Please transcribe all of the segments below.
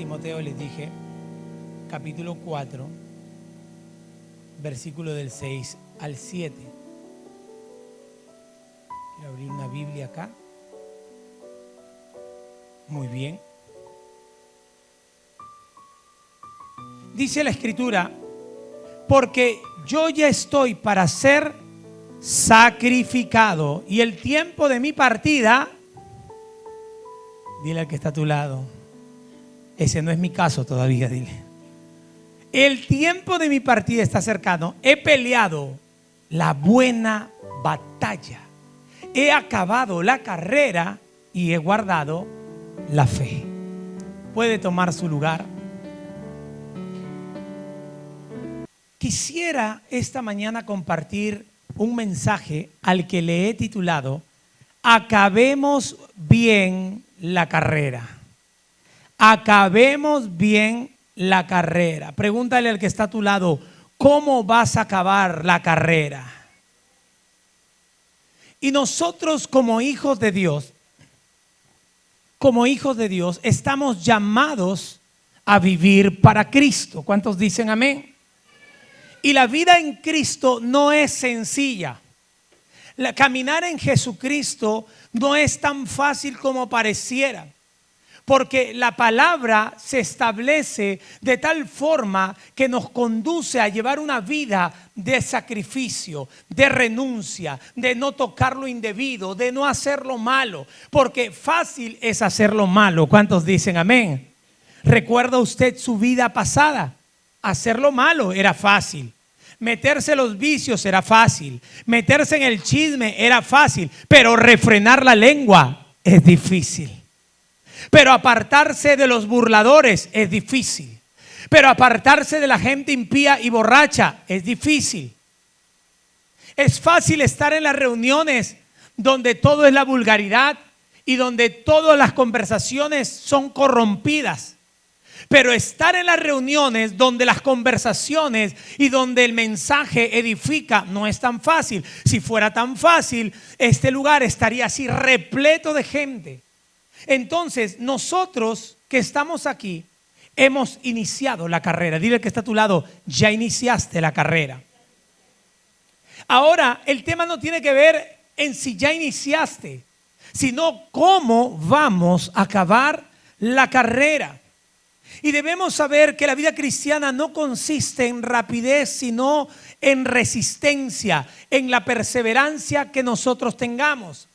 Timoteo, les dije, capítulo 4, versículo del 6 al 7. Quiero abrir una Biblia acá. Muy bien. Dice la Escritura: porque yo ya estoy para ser sacrificado y el tiempo de mi partida, dile al que está a tu lado, ese no es mi caso todavía, dile, el tiempo de mi partida está cercano. He peleado la buena batalla, he acabado la carrera y he guardado la fe. Puede tomar su lugar. Quisiera esta mañana compartir un mensaje al que le he titulado: acabemos bien la carrera. Acabemos bien la carrera. Pregúntale al que está a tu lado: ¿cómo vas a acabar la carrera? Y nosotros como hijos de Dios, estamos llamados a vivir para Cristo. ¿Cuántos dicen amén? Y la vida en Cristo no es sencilla. Caminar en Jesucristo no es tan fácil como pareciera, porque la palabra se establece de tal forma que nos conduce a llevar una vida de sacrificio, de renuncia, de no tocar lo indebido, de no hacer lo malo, porque fácil es hacer lo malo. ¿Cuántos dicen amén? ¿Recuerda usted su vida pasada? Hacer lo malo era fácil. Meterse en los vicios era fácil. Meterse en el chisme era fácil. Pero refrenar la lengua es difícil. Pero apartarse de los burladores es difícil. Pero apartarse de la gente impía y borracha es difícil. Es fácil estar en las reuniones donde todo es la vulgaridad y donde todas las conversaciones son corrompidas. Pero estar en las reuniones donde las conversaciones y donde el mensaje edifica no es tan fácil. Si fuera tan fácil, este lugar estaría así repleto de gente. Entonces, nosotros que estamos aquí hemos iniciado la carrera. Dile al que está a tu lado: ya iniciaste la carrera. Ahora, el tema no tiene que ver en si ya iniciaste, sino cómo vamos a acabar la carrera. Y debemos saber que la vida cristiana no consiste en rapidez, sino en resistencia, en la perseverancia que nosotros tengamos.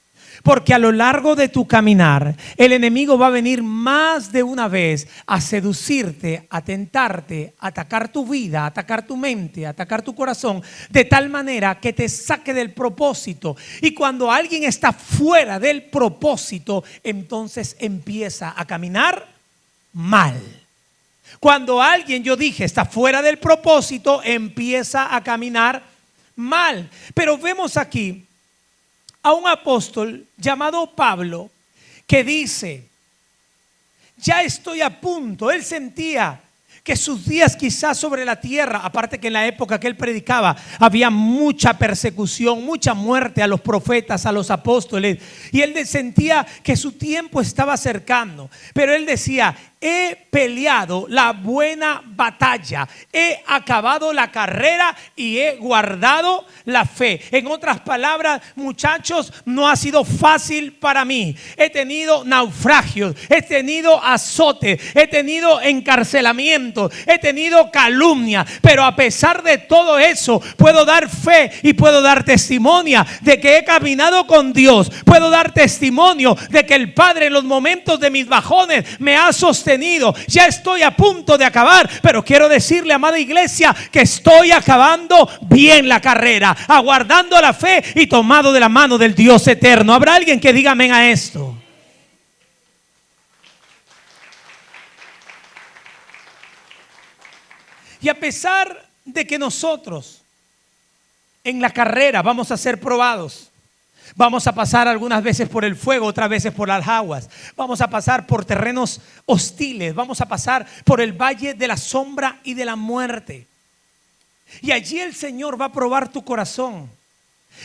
Porque a lo largo de tu caminar, el enemigo va a venir más de una vez a seducirte, a tentarte, a atacar tu vida, a atacar tu mente, a atacar tu corazón, de tal manera que te saque del propósito. Y cuando alguien está fuera del propósito, entonces empieza a caminar mal. Cuando alguien, yo dije, está fuera del propósito, empieza a caminar mal. Pero vemos aquí a un apóstol llamado Pablo que dice: ya estoy a punto. Él sentía que sus días quizás sobre la tierra, aparte que en la época que él predicaba había mucha persecución, mucha muerte a los profetas, a los apóstoles, y él sentía que su tiempo estaba acercando. Pero él decía: he peleado la buena batalla, he acabado la carrera y he guardado la fe. En otras palabras, muchachos, no ha sido fácil para mí. He tenido naufragios, he tenido azote, he tenido encarcelamiento, he tenido calumnia, pero a pesar de todo eso puedo dar fe y puedo dar testimonio de que he caminado con Dios. Puedo dar testimonio de que el Padre en los momentos de mis bajones me ha sostenido. Ya estoy a punto de acabar, pero quiero decirle, amada iglesia, que estoy acabando bien la carrera, aguardando la fe y tomado de la mano del Dios eterno. ¿Habrá alguien que diga amén a esto? Y a pesar de que nosotros en la carrera vamos a ser probados, vamos a pasar algunas veces por el fuego, otras veces por las aguas, vamos a pasar por terrenos hostiles, vamos a pasar por el valle de la sombra y de la muerte. Y allí el Señor va a probar tu corazón.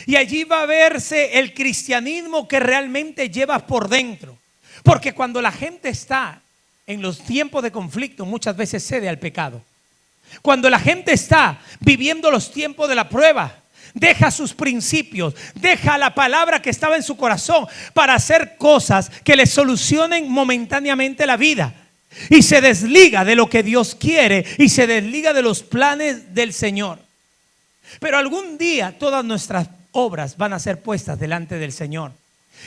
Y allí va a verse el cristianismo que realmente llevas por dentro. Porque cuando la gente está en los tiempos de conflicto muchas veces cede al pecado. Cuando la gente está viviendo los tiempos de la prueba, deja sus principios, deja la palabra que estaba en su corazón para hacer cosas que le solucionen momentáneamente la vida. Y se desliga de lo que Dios quiere y se desliga de los planes del Señor. Pero algún día todas nuestras obras van a ser puestas delante del Señor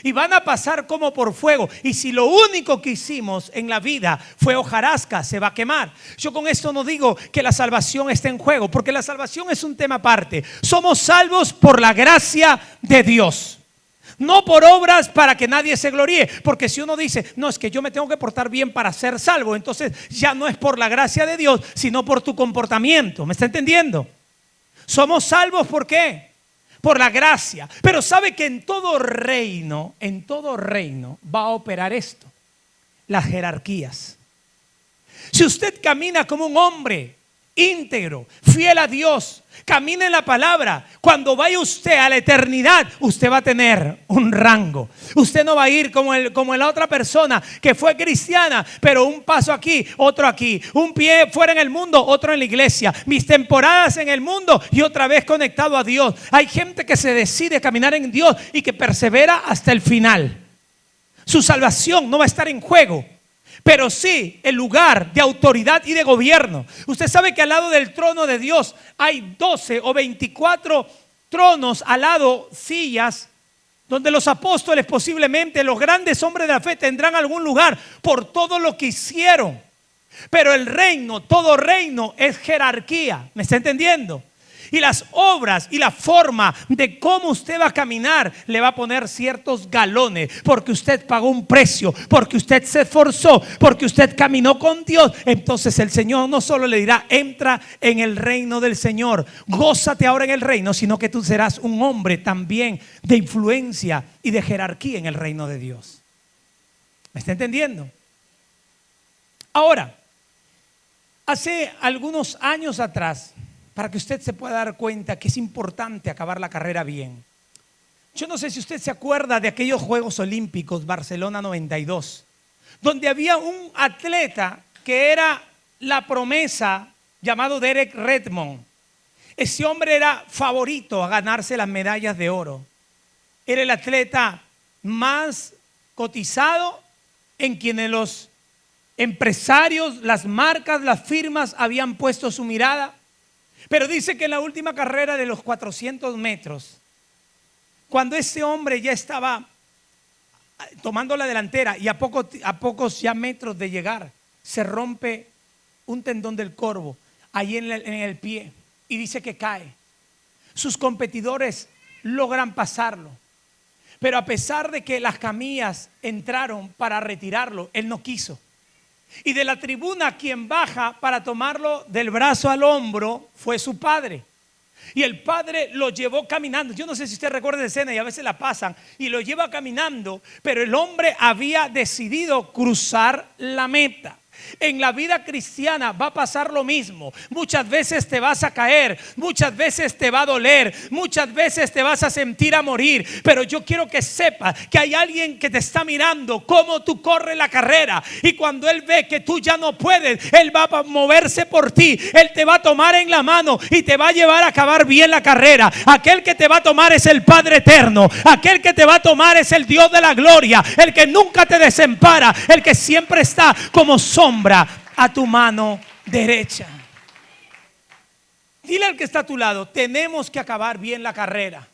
y van a pasar como por fuego. Y si lo único que hicimos en la vida fue hojarasca, se va a quemar. Yo con esto no digo que la salvación esté en juego, porque la salvación es un tema aparte. Somos salvos por la gracia de Dios, no por obras para que nadie se gloríe. Porque si uno dice, no, es que yo me tengo que portar bien para ser salvo, entonces ya no es por la gracia de Dios, sino por tu comportamiento. ¿Me está entendiendo? Somos salvos, ¿por qué? Por la gracia. Pero sabe que en todo reino va a operar esto: las jerarquías. Si usted camina como un hombre íntegro, fiel a Dios, camina en la palabra, cuando vaya usted a la eternidad, usted va a tener un rango. Usted no va a ir como la otra persona que fue cristiana, pero un paso aquí, otro aquí, un pie fuera en el mundo, otro en la iglesia, mis temporadas en el mundo y otra vez conectado a Dios. Hay gente que se decide caminar en Dios y que persevera hasta el final. Su salvación no va a estar en juego, pero sí el lugar de autoridad y de gobierno. Usted sabe que al lado del trono de Dios hay 12 o 24 tronos al lado, sillas, donde los apóstoles, posiblemente los grandes hombres de la fe, tendrán algún lugar por todo lo que hicieron. Pero el reino, todo reino es jerarquía. ¿Me está entendiendo? Y las obras y la forma de cómo usted va a caminar le va a poner ciertos galones, porque usted pagó un precio, porque usted se esforzó, porque usted caminó con Dios. Entonces el Señor no solo le dirá, entra en el reino del Señor, gózate ahora en el reino, sino que tú serás un hombre también de influencia y de jerarquía en el reino de Dios. ¿Me está entendiendo? Ahora, hace algunos años atrás, para que usted se pueda dar cuenta que es importante acabar la carrera bien. Yo no sé si usted se acuerda de aquellos Juegos Olímpicos Barcelona 92, donde había un atleta que era la promesa, llamado Derek Redmond. Ese hombre era favorito a ganarse las medallas de oro. Era el atleta más cotizado, en quienes los empresarios, las marcas, las firmas habían puesto su mirada. Pero dice que en la última carrera de los 400 metros, cuando ese hombre ya estaba tomando la delantera y a pocos ya metros de llegar, se rompe un tendón del corvo ahí en el pie y dice que cae. Sus competidores logran pasarlo, pero a pesar de que las camillas entraron para retirarlo, él no quiso. Y de la tribuna quien baja para tomarlo del brazo al hombro fue su padre. Y el padre lo llevó caminando. Yo no sé si usted recuerda esa escena y a veces la pasan. Y lo lleva caminando, pero el hombre había decidido cruzar la meta. En la vida cristiana va a pasar lo mismo. Muchas veces te vas a caer, muchas veces te va a doler, muchas veces te vas a sentir a morir. Pero yo quiero que sepas que hay alguien que te está mirando cómo tú corres la carrera. Y cuando Él ve que tú ya no puedes, Él va a moverse por ti. Él te va a tomar en la mano y te va a llevar a acabar bien la carrera. Aquel que te va a tomar es el Padre eterno. Aquel que te va a tomar es el Dios de la gloria. El que nunca te desampara. El que siempre está como sombra a tu mano derecha. Dile al que está a tu lado, tenemos que acabar bien la carrera.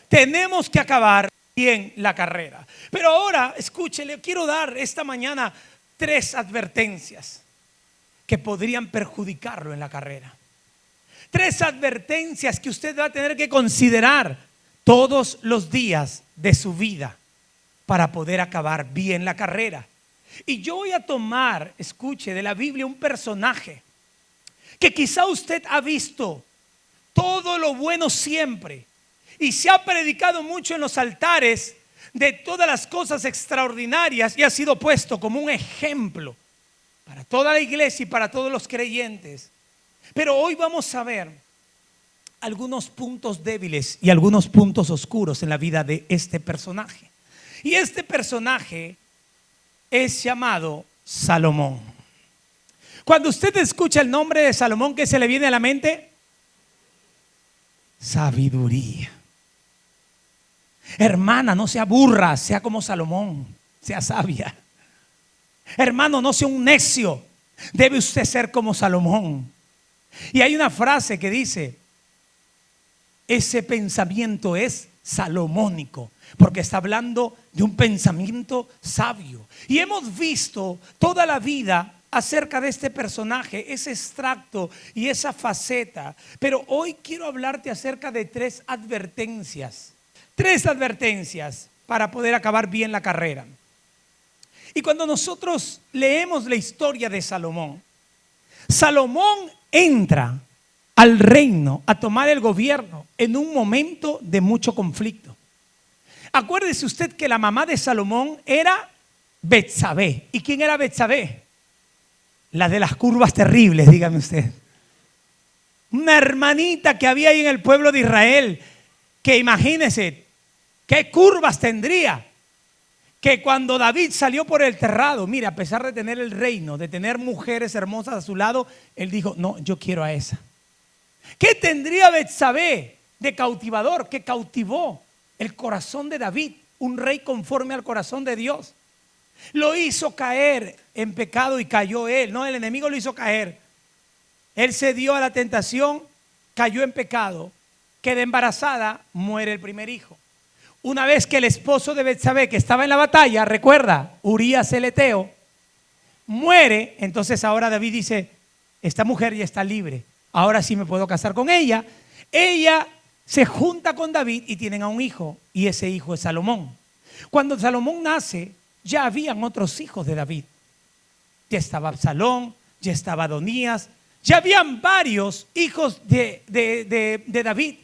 Tenemos que acabar bien la carrera. Pero ahora, escúchele, quiero dar esta mañana 3 advertencias que podrían perjudicarlo en la carrera. 3 advertencias que usted va a tener que considerar todos los días de su vida para poder acabar bien la carrera. Y yo voy a tomar, escuche, de la Biblia un personaje que quizá usted ha visto todo lo bueno siempre y se ha predicado mucho en los altares de todas las cosas extraordinarias y ha sido puesto como un ejemplo para toda la iglesia y para todos los creyentes. Pero hoy vamos a ver algunos puntos débiles y algunos puntos oscuros en la vida de este personaje. Y este personaje es llamado Salomón. Cuando usted escucha el nombre de Salomón, ¿qué se le viene a la mente? Sabiduría. Hermana, no sea burra, sea como Salomón, sea sabia. Hermano, no sea un necio, debe usted ser como Salomón. Y hay una frase que dice, ese pensamiento es salomónico, porque está hablando de un pensamiento sabio. Y hemos visto toda la vida acerca de este personaje, ese extracto y esa faceta. Pero hoy quiero hablarte acerca de tres advertencias para poder acabar bien la carrera. Y cuando nosotros leemos la historia de Salomón, Salomón entra al reino a tomar el gobierno en un momento de mucho conflicto. Acuérdese usted que la mamá de Salomón era Betsabé. ¿Y quién era Betsabé? La de las curvas terribles, dígame usted. Una hermanita que había ahí en el pueblo de Israel, que imagínese qué curvas tendría. Que cuando David salió por el terrado, mira, a pesar de tener el reino, de tener mujeres hermosas a su lado, él dijo, no, yo quiero a esa. ¿Qué tendría Betsabé de cautivador? Que cautivó el corazón de David, un rey conforme al corazón de Dios. Lo hizo caer en pecado y cayó él. No, el enemigo lo hizo caer. Él se dio a la tentación, cayó en pecado, queda embarazada, muere el primer hijo. Una vez que el esposo de Betsabé, que estaba en la batalla, recuerda, Urías el Eteo, muere, entonces ahora David dice, esta mujer ya está libre, ahora sí me puedo casar con ella. Ella se junta con David y tienen a un hijo, y ese hijo es Salomón. Cuando Salomón nace, ya habían otros hijos de David. Ya estaba Absalón, ya estaba Adonías, ya habían varios hijos de David.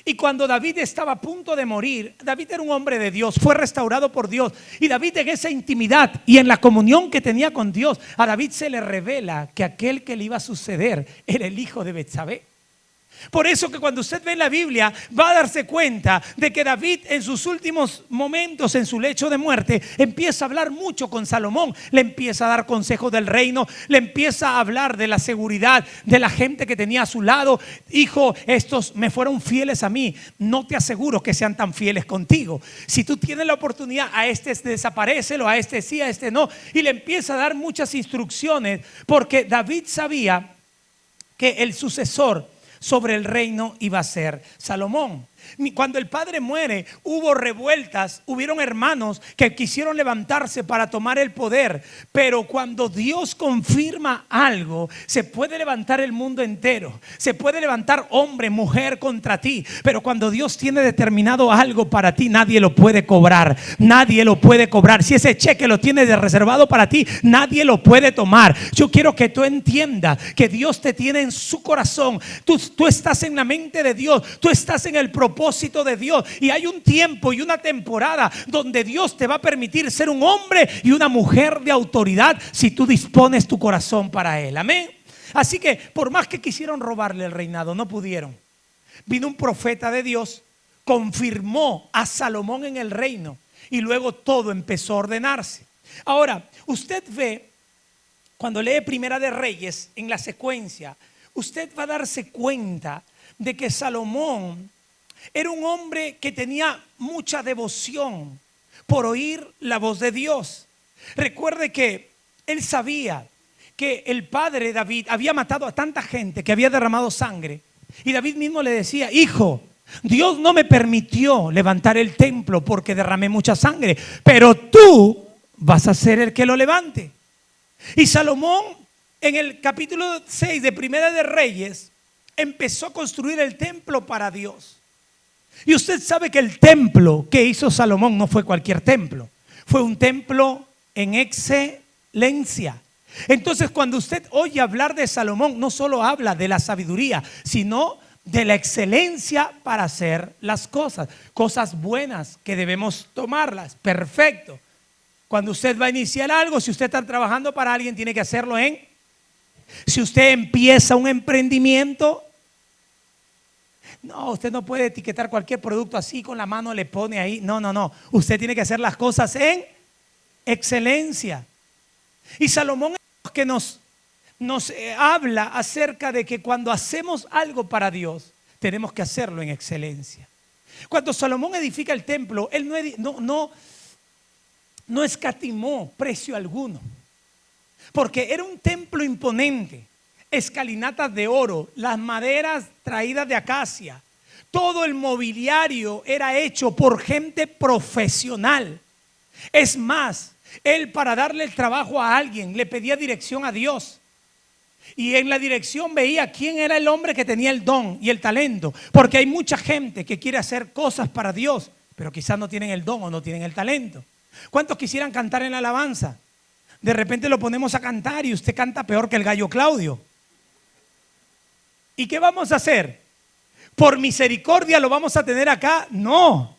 Y cuando David estaba a punto de morir, David era un hombre de Dios, fue restaurado por Dios. Y David, en esa intimidad y en la comunión que tenía con Dios, a David se le revela que aquel que le iba a suceder era el hijo de Betsabé. Por eso que cuando usted ve en la Biblia va a darse cuenta de que David en sus últimos momentos, en su lecho de muerte, empieza a hablar mucho con Salomón. Le empieza a dar consejos del reino, le empieza a hablar de la seguridad de la gente que tenía a su lado. Hijo, estos me fueron fieles a mí, no te aseguro que sean tan fieles contigo. Si tú tienes la oportunidad, a este desaparécelo, a este sí, a este no. Y le empieza a dar muchas instrucciones, porque David sabía que el sucesor sobre el reino iba a ser Salomón. Cuando el padre muere, hubo revueltas, hubieron hermanos que quisieron levantarse para tomar el poder, pero cuando Dios confirma algo, se puede levantar el mundo entero, se puede levantar hombre, mujer contra ti, pero cuando Dios tiene determinado algo para ti, nadie lo puede cobrar, nadie lo puede cobrar. Si ese cheque lo tiene de reservado para ti, nadie lo puede tomar. Yo quiero que tú entiendas que Dios te tiene en su corazón. Tú estás en la mente de Dios, tú estás en el propósito de Dios, y hay un tiempo y una temporada donde Dios te va a permitir ser un hombre y una mujer de autoridad si tú dispones tu corazón para Él. Amén. Así que por más que quisieron robarle el reinado, no pudieron. Vino un profeta de Dios, confirmó a Salomón en el reino, y luego todo empezó a ordenarse. Ahora, usted ve, cuando lee Primera de Reyes en la secuencia, usted va a darse cuenta de que Salomón era un hombre que tenía mucha devoción por oír la voz de Dios. Recuerde que él sabía que el padre David había matado a tanta gente, que había derramado sangre. Y David mismo le decía, hijo, Dios no me permitió levantar el templo porque derramé mucha sangre, pero tú vas a ser el que lo levante. Y Salomón, en el capítulo 6 de Primera de Reyes, empezó a construir el templo para Dios. Y usted sabe que el templo que hizo Salomón no fue cualquier templo, fue un templo en excelencia. Entonces, cuando usted oye hablar de Salomón, no solo habla de la sabiduría, sino de la excelencia para hacer las cosas buenas que debemos tomarlas. Perfecto. Cuando usted va a iniciar algo, si usted está trabajando para alguien, tiene que hacerlo si usted empieza un emprendimiento, no, usted no puede etiquetar cualquier producto así con la mano, le pone ahí. No. Usted tiene que hacer las cosas excelencia. Y Salomón es lo que nos habla acerca de que cuando hacemos algo para Dios, tenemos que hacerlo en excelencia. Cuando Salomón edifica el templo, él no escatimó precio alguno, porque era un templo imponente, escalinatas de oro, las maderas traídas de acacia, todo el mobiliario era hecho por gente profesional. Es más, él, para darle el trabajo a alguien, le pedía dirección a Dios. Y en la dirección veía quién era el hombre que tenía el don y el talento. Porque hay mucha gente que quiere hacer cosas para Dios, pero quizás no tienen el don o no tienen el talento. ¿Cuántos quisieran cantar en la alabanza? De repente lo ponemos a cantar y usted canta peor que el gallo Claudio. ¿Y qué vamos a hacer? ¿Por misericordia lo vamos a tener acá? No.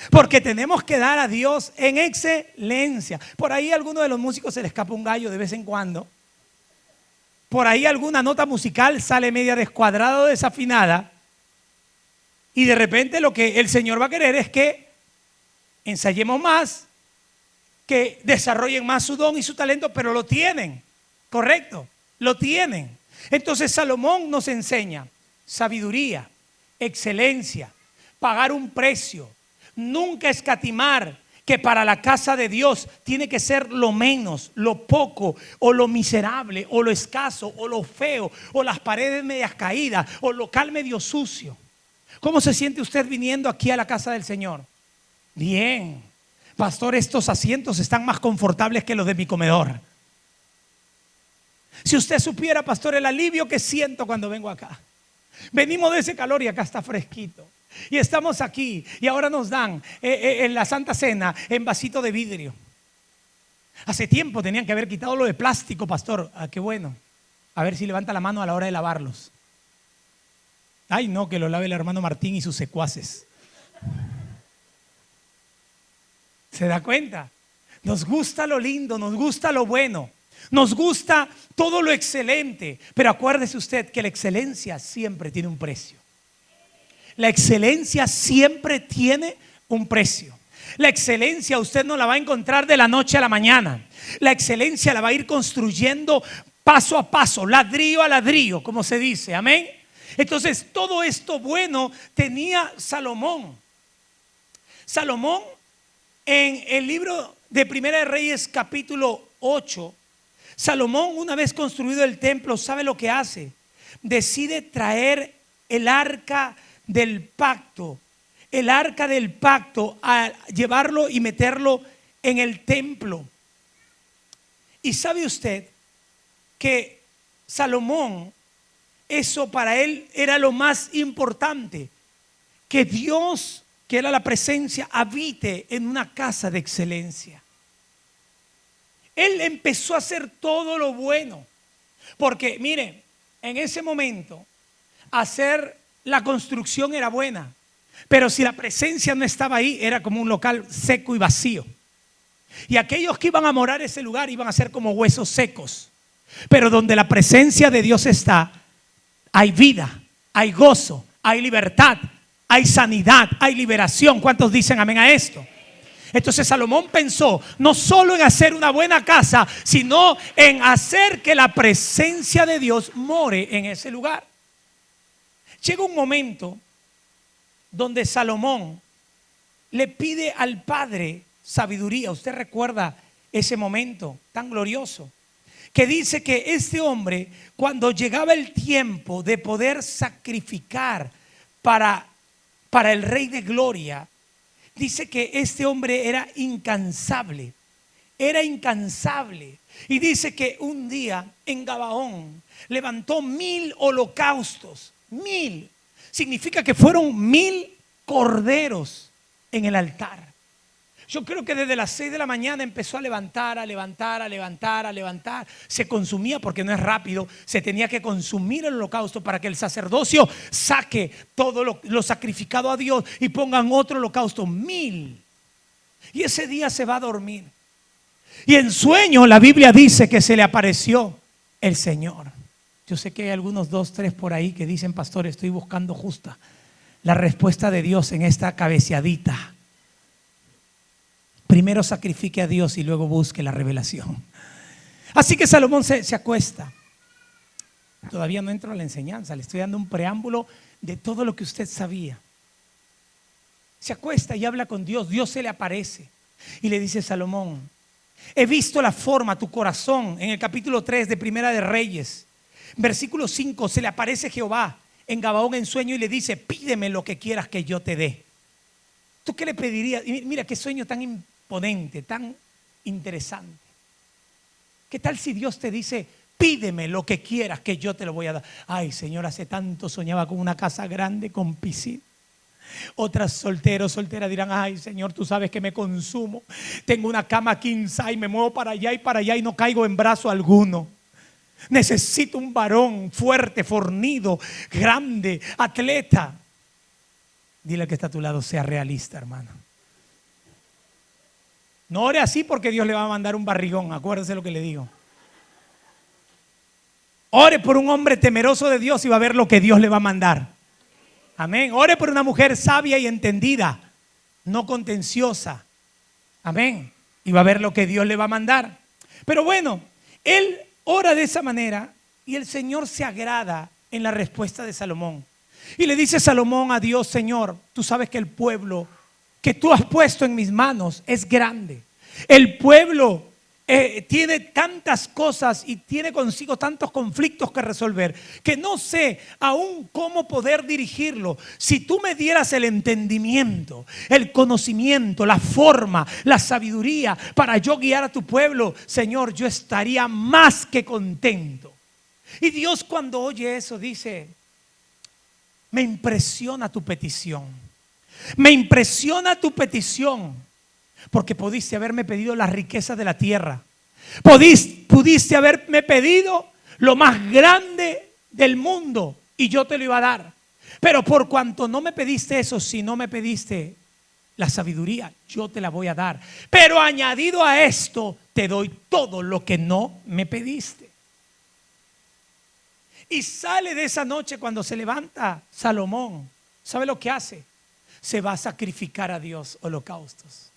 Porque tenemos que dar a Dios en excelencia. Por ahí a alguno de los músicos se le escapa un gallo de vez en cuando. Por ahí alguna nota musical sale media descuadrada o desafinada. Y de repente lo que el Señor va a querer es que ensayemos más, que desarrollen más su don y su talento, pero lo tienen, correcto, lo tienen. Entonces Salomón nos enseña sabiduría, excelencia, pagar un precio, nunca escatimar, que para la casa de Dios tiene que ser lo menos, lo poco, o lo miserable, o lo escaso, o lo feo, o las paredes medias caídas, o el local medio sucio. ¿Cómo se siente usted viniendo aquí a la casa del Señor? Bien, pastor, estos asientos están más confortables que los de mi comedor. Si usted supiera, pastor, el alivio que siento cuando vengo acá. Venimos de ese calor y acá está fresquito. Y estamos aquí y ahora nos dan en la Santa Cena en vasito de vidrio. Hace tiempo tenían que haber quitado lo de plástico, pastor. Ah, qué bueno. A ver si levanta la mano a la hora de lavarlos. Ay, no, que lo lave el hermano Martín y sus secuaces. ¿Se da cuenta? Nos gusta lo lindo, nos gusta lo bueno, nos gusta todo lo excelente. Pero acuérdese usted que la excelencia siempre tiene un precio. La excelencia siempre tiene un precio. La excelencia usted no la va a encontrar de la noche a la mañana. La excelencia la va a ir construyendo paso a paso, ladrillo a ladrillo, como se dice, amén. Entonces todo esto bueno tenía Salomón. Salomón, en el libro de Primera de Reyes capítulo 8, Salomón, una vez construido el templo, ¿sabe lo que hace? Decide traer el arca del pacto, a llevarlo y meterlo en el templo. Y sabe usted que Salomón, eso para él era lo más importante, que Dios, que era la presencia, habite en una casa de excelencia. Él empezó a hacer todo lo bueno, porque mire, en ese momento hacer la construcción era buena, pero si la presencia no estaba ahí, era como un local seco y vacío. Y aquellos que iban a morar ese lugar iban a ser como huesos secos. Pero donde la presencia de Dios está, hay vida, hay gozo, hay libertad, hay sanidad, hay liberación. ¿Cuántos dicen amén a esto? Entonces Salomón pensó no solo en hacer una buena casa, sino en hacer que la presencia de Dios more en ese lugar. Llega un momento donde Salomón le pide al Padre sabiduría. Usted recuerda ese momento tan glorioso, que dice que este hombre, cuando llegaba el tiempo de poder sacrificar para el Rey de Gloria, dice que este hombre era incansable. Y dice que un día en Gabaón levantó 1000 holocaustos. 1000 significa que fueron 1000 corderos en el altar. Yo creo que desde las 6 de la mañana empezó a levantar. Se consumía, porque no es rápido, se tenía que consumir el holocausto para que el sacerdocio saque todo lo sacrificado a Dios y pongan otro holocausto. 1000. Y ese día se va a dormir. Y en sueño la Biblia dice que se le apareció el Señor. Yo sé que hay algunos 2, 3 por ahí que dicen: pastor, estoy buscando justa la respuesta de Dios en esta cabeceadita. primero sacrifique a Dios y luego busque la revelación. Así que Salomón se acuesta. Todavía no entro a la enseñanza, le estoy dando un preámbulo de todo lo que usted sabía. Se acuesta y habla con Dios. Dios se le aparece y le dice: Salomón, he visto la forma, tu corazón. En el capítulo 3 de Primera de Reyes, versículo 5, se le aparece Jehová en Gabaón en sueño y le dice: pídeme lo que quieras que yo te dé. ¿Tú qué le pedirías? Y mira qué sueño tan imponente, tan interesante. ¿Qué tal si Dios te dice: pídeme lo que quieras que yo te lo voy a dar? Ay, Señor, hace tanto soñaba con una casa grande con piscina. Otras solteras dirán: ay, Señor, tú sabes que me consumo. Tengo una cama king size, me muevo para allá y no caigo en brazo alguno. Necesito un varón fuerte, fornido, grande, atleta. Dile que está a tu lado: sea realista, hermano. No ore así porque Dios le va a mandar un barrigón. Acuérdese lo que le digo. Ore por un hombre temeroso de Dios y va a ver lo que Dios le va a mandar. Amén. Ore por una mujer sabia y entendida, no contenciosa. Amén. Y va a ver lo que Dios le va a mandar. Pero bueno, él ora de esa manera y el Señor se agrada en la respuesta de Salomón. Y le dice Salomón a Dios: Señor, tú sabes que el pueblo que tú has puesto en mis manos es grande. El pueblo tiene tantas cosas y tiene consigo tantos conflictos que resolver, que no sé aún cómo poder dirigirlo. Si tú me dieras el entendimiento, el conocimiento, la forma, la sabiduría para yo guiar a tu pueblo, Señor, yo estaría más que contento. Y Dios, cuando oye eso, dice: me impresiona tu petición. Me impresiona tu petición. Porque pudiste haberme pedido las riquezas de la tierra. Pudiste haberme pedido lo más grande del mundo y yo te lo iba a dar. Pero por cuanto no me pediste eso, si no me pediste la sabiduría, yo te la voy a dar. Pero añadido a esto, te doy todo lo que no me pediste. Y sale de esa noche cuando se levanta Salomón. ¿Sabe lo que hace? Se va a sacrificar a Dios holocaustos.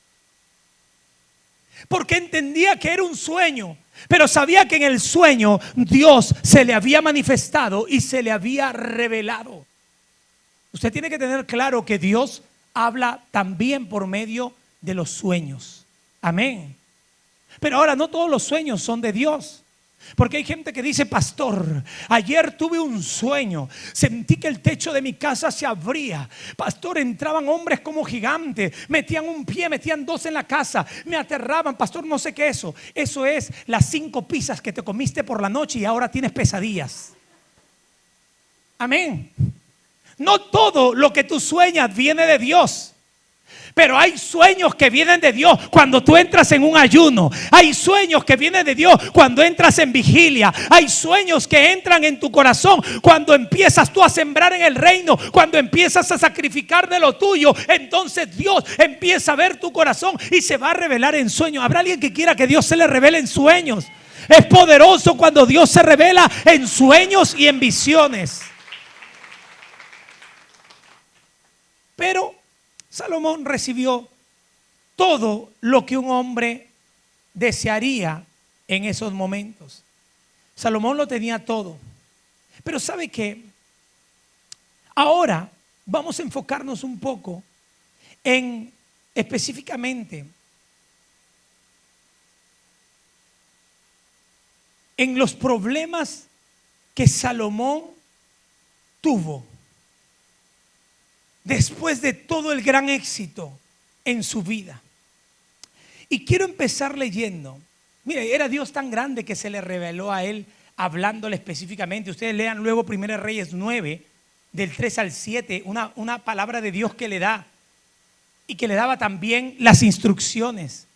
Porque entendía que era un sueño, pero sabía que en el sueño Dios se le había manifestado y se le había revelado. Usted tiene que tener claro que Dios habla también por medio de los sueños. Amén. Pero ahora no todos los sueños son de Dios. Porque hay gente que dice: pastor, ayer tuve un sueño, sentí que el techo de mi casa se abría. Pastor, entraban hombres como gigantes, metían un pie, metían dos en la casa, me aterraban. Pastor, no sé qué es eso. Eso es las 5 pizzas que te comiste por la noche y ahora tienes pesadillas. Amén. No todo lo que tú sueñas viene de Dios. Pero hay sueños que vienen de Dios cuando tú entras en un ayuno. Hay sueños que vienen de Dios cuando entras en vigilia. Hay sueños que entran en tu corazón cuando empiezas tú a sembrar en el reino. Cuando empiezas a sacrificar de lo tuyo, entonces Dios empieza a ver tu corazón y se va a revelar en sueños. ¿Habrá alguien que quiera que Dios se le revele en sueños? Es poderoso cuando Dios se revela en sueños y en visiones. Pero Salomón recibió todo lo que un hombre desearía en esos momentos. Salomón lo tenía todo. Pero ¿sabe qué? Ahora vamos a enfocarnos un poco en específicamente en los problemas que Salomón tuvo después de todo el gran éxito en su vida. Y quiero empezar leyendo. Mire, era Dios tan grande que se le reveló a él hablándole específicamente. Ustedes lean luego 1 Reyes 9, del 3 al 7, una palabra de Dios que le da y que le daba también las instrucciones.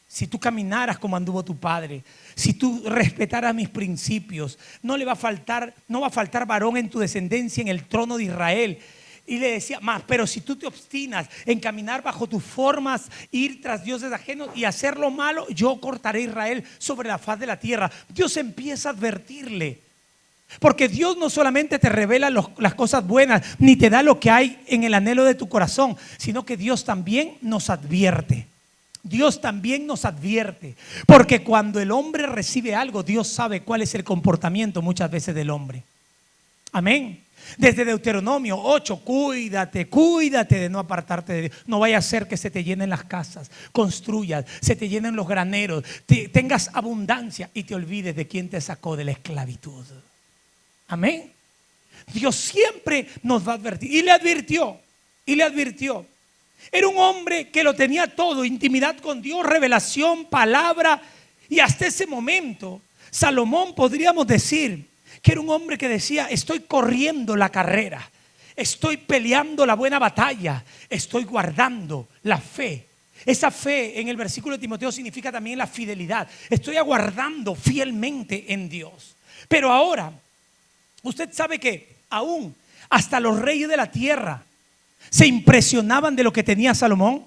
Si tú caminaras como anduvo tu padre, si tú respetaras mis principios, no va a faltar varón en tu descendencia en el trono de Israel. Y le decía más: pero si tú te obstinas en caminar bajo tus formas, ir tras dioses ajenos y hacer lo malo, yo cortaré a Israel sobre la faz de la tierra. Dios empieza a advertirle, porque Dios no solamente te revela las cosas buenas, ni te da lo que hay en el anhelo de tu corazón, sino que Dios también nos advierte. Dios también nos advierte, porque cuando el hombre recibe algo, Dios sabe cuál es el comportamiento muchas veces del hombre. Amén. Desde Deuteronomio 8, cuídate de no apartarte de Dios. No vaya a ser que se te llenen las casas, construyas, se te llenen los graneros, tengas abundancia y te olvides de quién te sacó de la esclavitud. Amén. Dios siempre nos va a advertir. Y le advirtió. Era un hombre que lo tenía todo: intimidad con Dios, revelación, palabra. Y hasta ese momento Salomón, podríamos decir que era un hombre que decía: estoy corriendo la carrera, estoy peleando la buena batalla, estoy guardando la fe. Esa fe en el versículo de Timoteo significa también la fidelidad. Estoy aguardando fielmente en Dios. Pero ahora, usted sabe que aún hasta los reyes de la tierra se impresionaban de lo que tenía Salomón.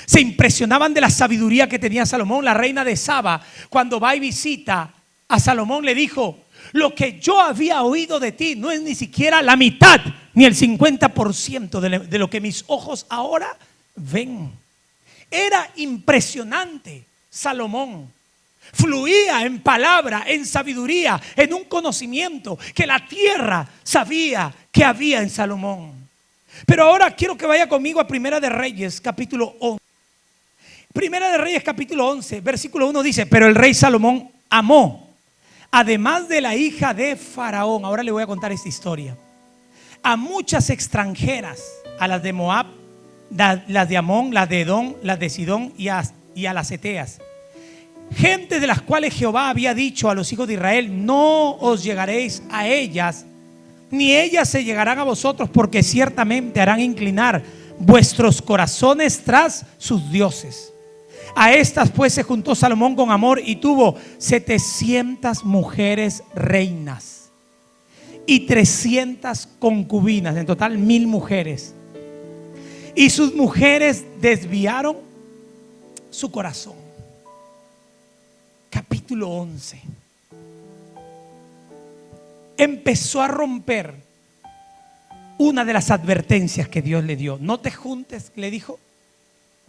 Se impresionaban de la sabiduría que tenía Salomón. La reina de Saba, cuando va y visita a Salomón, le dijo: lo que yo había oído de ti no es ni siquiera la mitad, ni el 50% de lo que mis ojos ahora ven. Era impresionante Salomón. Fluía en palabra, en sabiduría, en un conocimiento que la tierra sabía que había en Salomón. Pero ahora quiero que vaya conmigo a Primera de Reyes, capítulo 11. Primera de Reyes, capítulo 11, versículo 1 dice: pero el rey Salomón amó, además de la hija de Faraón, ahora le voy a contar esta historia, a muchas extranjeras, a las de Moab, las de Amón, las de Edom, las de Sidón y a las Eteas, gente de las cuales Jehová había dicho a los hijos de Israel: no os llegaréis a ellas, ni ellas se llegarán a vosotros, porque ciertamente harán inclinar vuestros corazones tras sus dioses. A estas pues se juntó Salomón con amor y tuvo 700 mujeres reinas y 300 concubinas, en total 1000 mujeres. Y sus mujeres desviaron su corazón. Capítulo 11. Empezó a romper una de las advertencias que Dios le dio. No te juntes, le dijo,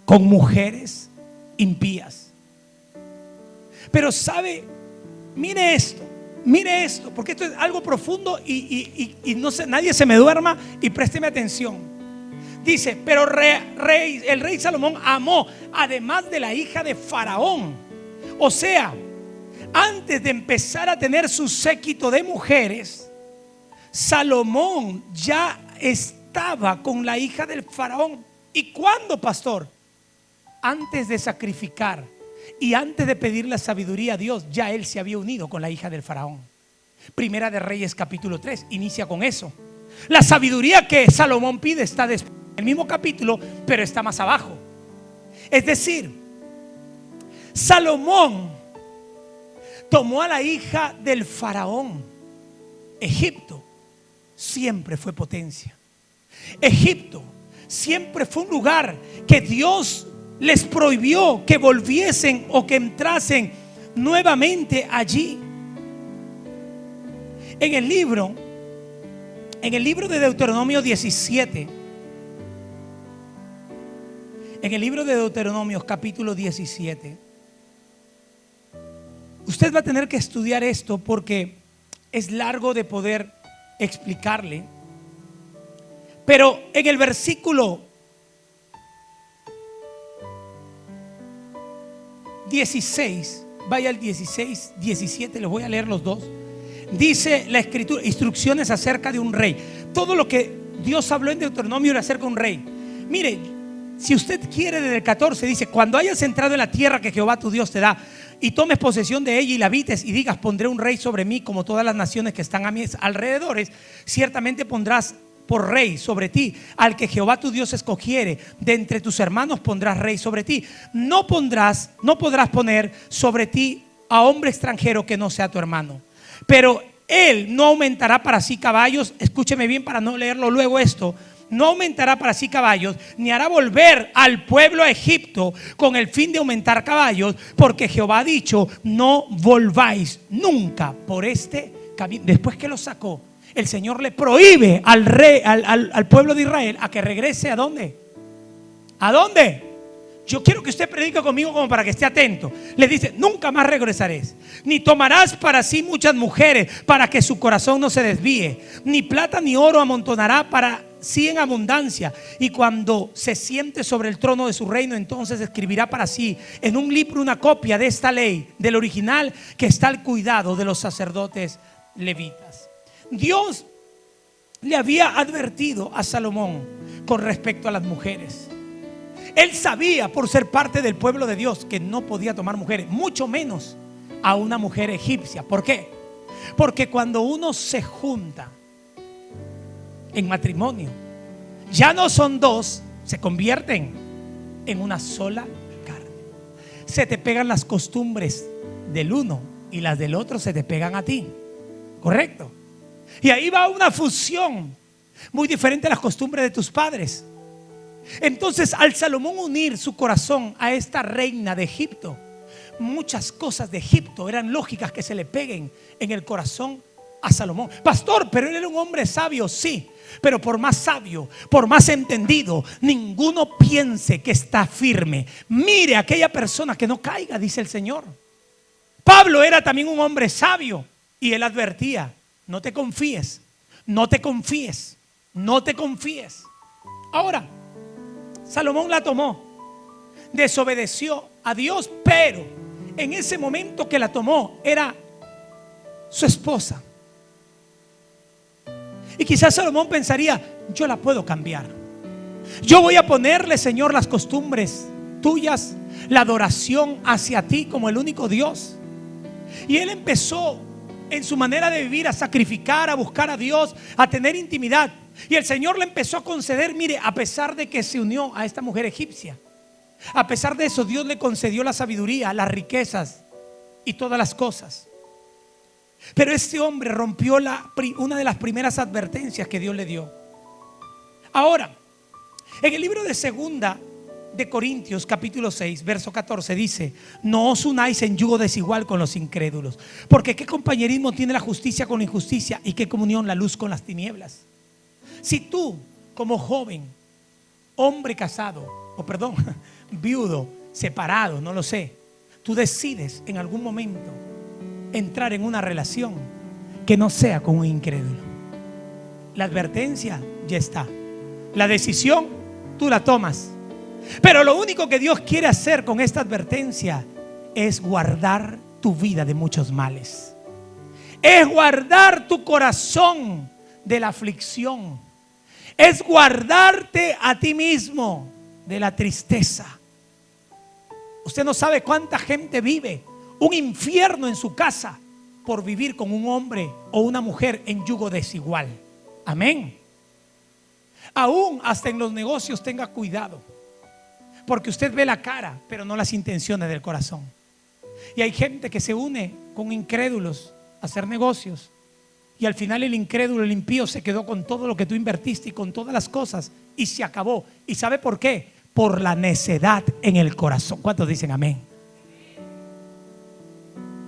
con mujeres impías. Pero sabe, mire esto, porque esto es algo profundo y no sé, nadie se me duerma y présteme atención. Dice: pero el rey Salomón amó, además de la hija de Faraón. O sea, antes de empezar a tener su séquito de mujeres, Salomón ya estaba con la hija del Faraón. ¿Y cuándo, pastor? Antes de sacrificar y antes de pedir la sabiduría a Dios, ya él se había unido con la hija del Faraón. Primera de Reyes, capítulo 3, inicia con eso. La sabiduría que Salomón pide está después, en el mismo capítulo, pero está más abajo. Es decir, Salomón tomó a la hija del Faraón. Egipto siempre fue potencia. Egipto siempre fue un lugar que Dios les prohibió que volviesen o que entrasen nuevamente allí. En el libro de Deuteronomio 17, en el libro de Deuteronomio capítulo 17, usted va a tener que estudiar esto porque es largo de poder explicarle. Pero en el versículo 16, vaya al 16, 17, les voy a leer los dos. Dice la escritura, instrucciones acerca de un rey. Todo lo que Dios habló en Deuteronomio era acerca de un rey. Mire, si usted quiere, desde el 14 dice: cuando hayas entrado en la tierra que Jehová tu Dios te da, y tomes posesión de ella y la habites, y digas: pondré un rey sobre mí como todas las naciones que están a mis alrededores, ciertamente pondrás por rey sobre ti al que Jehová tu Dios escogiere. De entre tus hermanos pondrás rey sobre ti. No podrás poner sobre ti a hombre extranjero que no sea tu hermano. Pero él no aumentará para sí caballos. Escúcheme bien para no leerlo luego esto. No aumentará para sí caballos, ni hará volver al pueblo a Egipto con el fin de aumentar caballos, porque Jehová ha dicho: no volváis nunca por este camino. Después que lo sacó, el Señor le prohíbe al pueblo de Israel a que regrese. ¿A dónde? ¿A dónde? Yo quiero que usted predique conmigo como para que esté atento. Le dice: nunca más regresaré, ni tomarás para sí muchas mujeres, para que su corazón no se desvíe, ni plata ni oro amontonará para sí en abundancia. Y cuando se siente sobre el trono de su reino, entonces escribirá para sí en un libro una copia de esta ley, del original, que está al cuidado de los sacerdotes levitas. Dios le había advertido a Salomón con respecto a las mujeres. Él sabía, por ser parte del pueblo de Dios, que no podía tomar mujeres, mucho menos a una mujer egipcia. ¿Por qué? Porque cuando uno se junta en matrimonio, ya no son dos, se convierten en una sola carne. Se te pegan las costumbres del uno y las del otro se te pegan a ti. ¿Correcto? Y ahí va una fusión muy diferente a las costumbres de tus padres. Entonces, al Salomón unir su corazón a esta reina de Egipto, muchas cosas de Egipto eran lógicas que se le peguen en el corazón a Salomón. Pastor, pero él era un hombre sabio, sí, pero por más sabio, por más entendido, ninguno piense que está firme. Mire a aquella persona que no caiga, dice el Señor. Pablo era también un hombre sabio y él advertía: no te confíes, no te confíes, no te confíes. Ahora, Salomón la tomó, desobedeció a Dios, pero en ese momento que la tomó era su esposa. Y quizás Salomón pensaría: yo la puedo cambiar. Yo voy a ponerle, Señor, las costumbres tuyas, la adoración hacia ti como el único Dios. Y él empezó en su manera de vivir a sacrificar, a buscar a Dios, a tener intimidad. Y el Señor le empezó a conceder, mire, a pesar de que se unió a esta mujer egipcia, a pesar de eso, Dios le concedió la sabiduría, las riquezas y todas las cosas. Pero este hombre rompió una de las primeras advertencias que Dios le dio. Ahora, en el libro de Segunda de Corintios capítulo 6 verso 14 dice: no os unáis en yugo desigual con los incrédulos, porque qué compañerismo tiene la justicia con la injusticia, y qué comunión la luz con las tinieblas. Si tú, como joven, hombre casado, viudo, separado, no lo sé, tú decides en algún momento entrar en una relación, que no sea con un incrédulo, la advertencia ya está, la decisión tú la tomas. Pero lo único que Dios quiere hacer con esta advertencia es guardar tu vida de muchos males, es guardar tu corazón de la aflicción, es guardarte a ti mismo de la tristeza. Usted no sabe cuánta gente vive un infierno en su casa por vivir con un hombre o una mujer en yugo desigual. Amén. Aún hasta en los negocios tenga cuidado, porque usted ve la cara pero no las intenciones del corazón. Y hay gente que se une con incrédulos a hacer negocios, y al final el incrédulo, el impío, se quedó con todo lo que tú invertiste y con todas las cosas, y se acabó. ¿Y sabe por qué? Por la necedad en el corazón. ¿Cuántos dicen amén?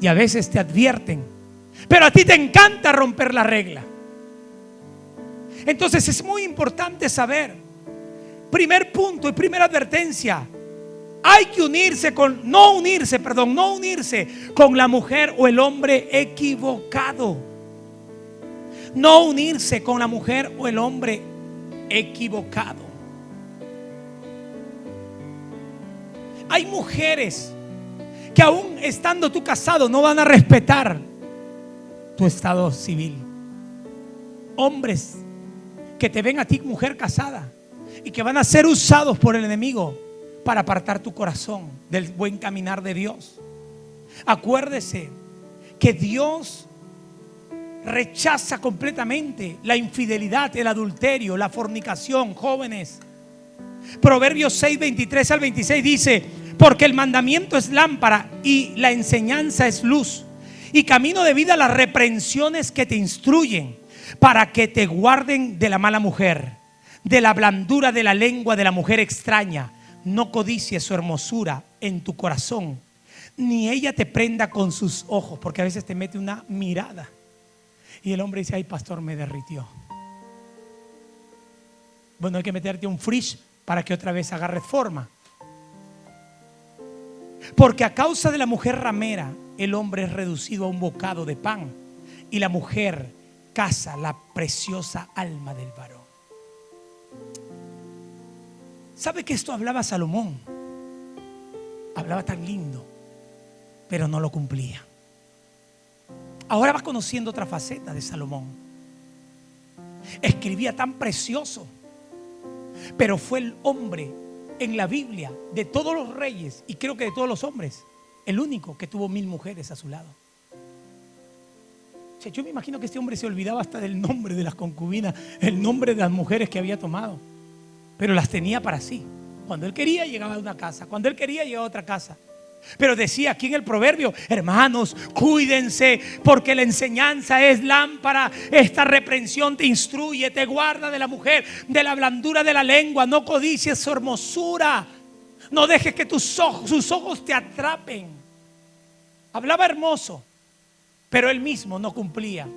Y a veces te advierten, pero a ti te encanta romper la regla. Entonces es muy importante saber, primer punto y primera advertencia: hay que no unirse con la mujer o el hombre equivocado. No unirse con la mujer o el hombre equivocado. Hay mujeres que aún estando tú casado no van a respetar tu estado civil. Hombres que te ven a ti, mujer casada, y que van a ser usados por el enemigo para apartar tu corazón del buen caminar de Dios. Acuérdese que Dios rechaza completamente la infidelidad, el adulterio, la fornicación. Jóvenes, Proverbios 6, 23 al 26 dice: porque el mandamiento es lámpara y la enseñanza es luz, y camino de vida las reprensiones que te instruyen, para que te guarden de la mala mujer, de la blandura de la lengua de la mujer extraña. No codicies su hermosura en tu corazón, ni ella te prenda con sus ojos, porque a veces te mete una mirada y el hombre dice: ay, pastor, me derritió. Bueno, hay que meterte un fridge para que otra vez agarre forma. Porque a causa de la mujer ramera, el hombre es reducido a un bocado de pan, y la mujer caza la preciosa alma del varón. ¿Sabe que esto hablaba Salomón? Hablaba tan lindo, pero no lo cumplía. Ahora va conociendo otra faceta de Salomón. Escribía tan precioso, pero fue el hombre en la Biblia de todos los reyes, y creo que de todos los hombres, el único que tuvo 1000 mujeres a su lado. O sea, yo me imagino que este hombre se olvidaba hasta del nombre de las concubinas, el nombre de las mujeres que había tomado, pero las tenía para sí. Cuando él quería llegaba a una casa, cuando él quería llegaba a otra casa. Pero decía aquí en el proverbio: hermanos, cuídense, porque la enseñanza es lámpara, esta reprensión te instruye, te guarda de la mujer, de la blandura de la lengua. No codicies su hermosura, no dejes que sus ojos te atrapen. Hablaba hermoso, pero él mismo no cumplía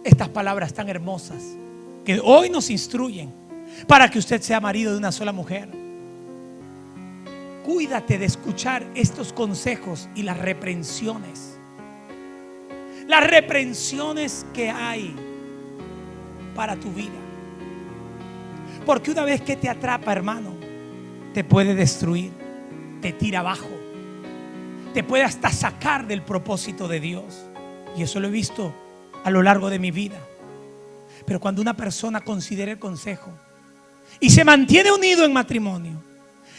estas palabras tan hermosas que hoy nos instruyen para que usted sea marido de una sola mujer. Cuídate de escuchar estos consejos y las reprensiones. Las reprensiones que hay para tu vida. Porque una vez que te atrapa, hermano, te puede destruir, te tira abajo, te puede hasta sacar del propósito de Dios. Y eso lo he visto a lo largo de mi vida. Pero cuando una persona considera el consejo y se mantiene unido en matrimonio,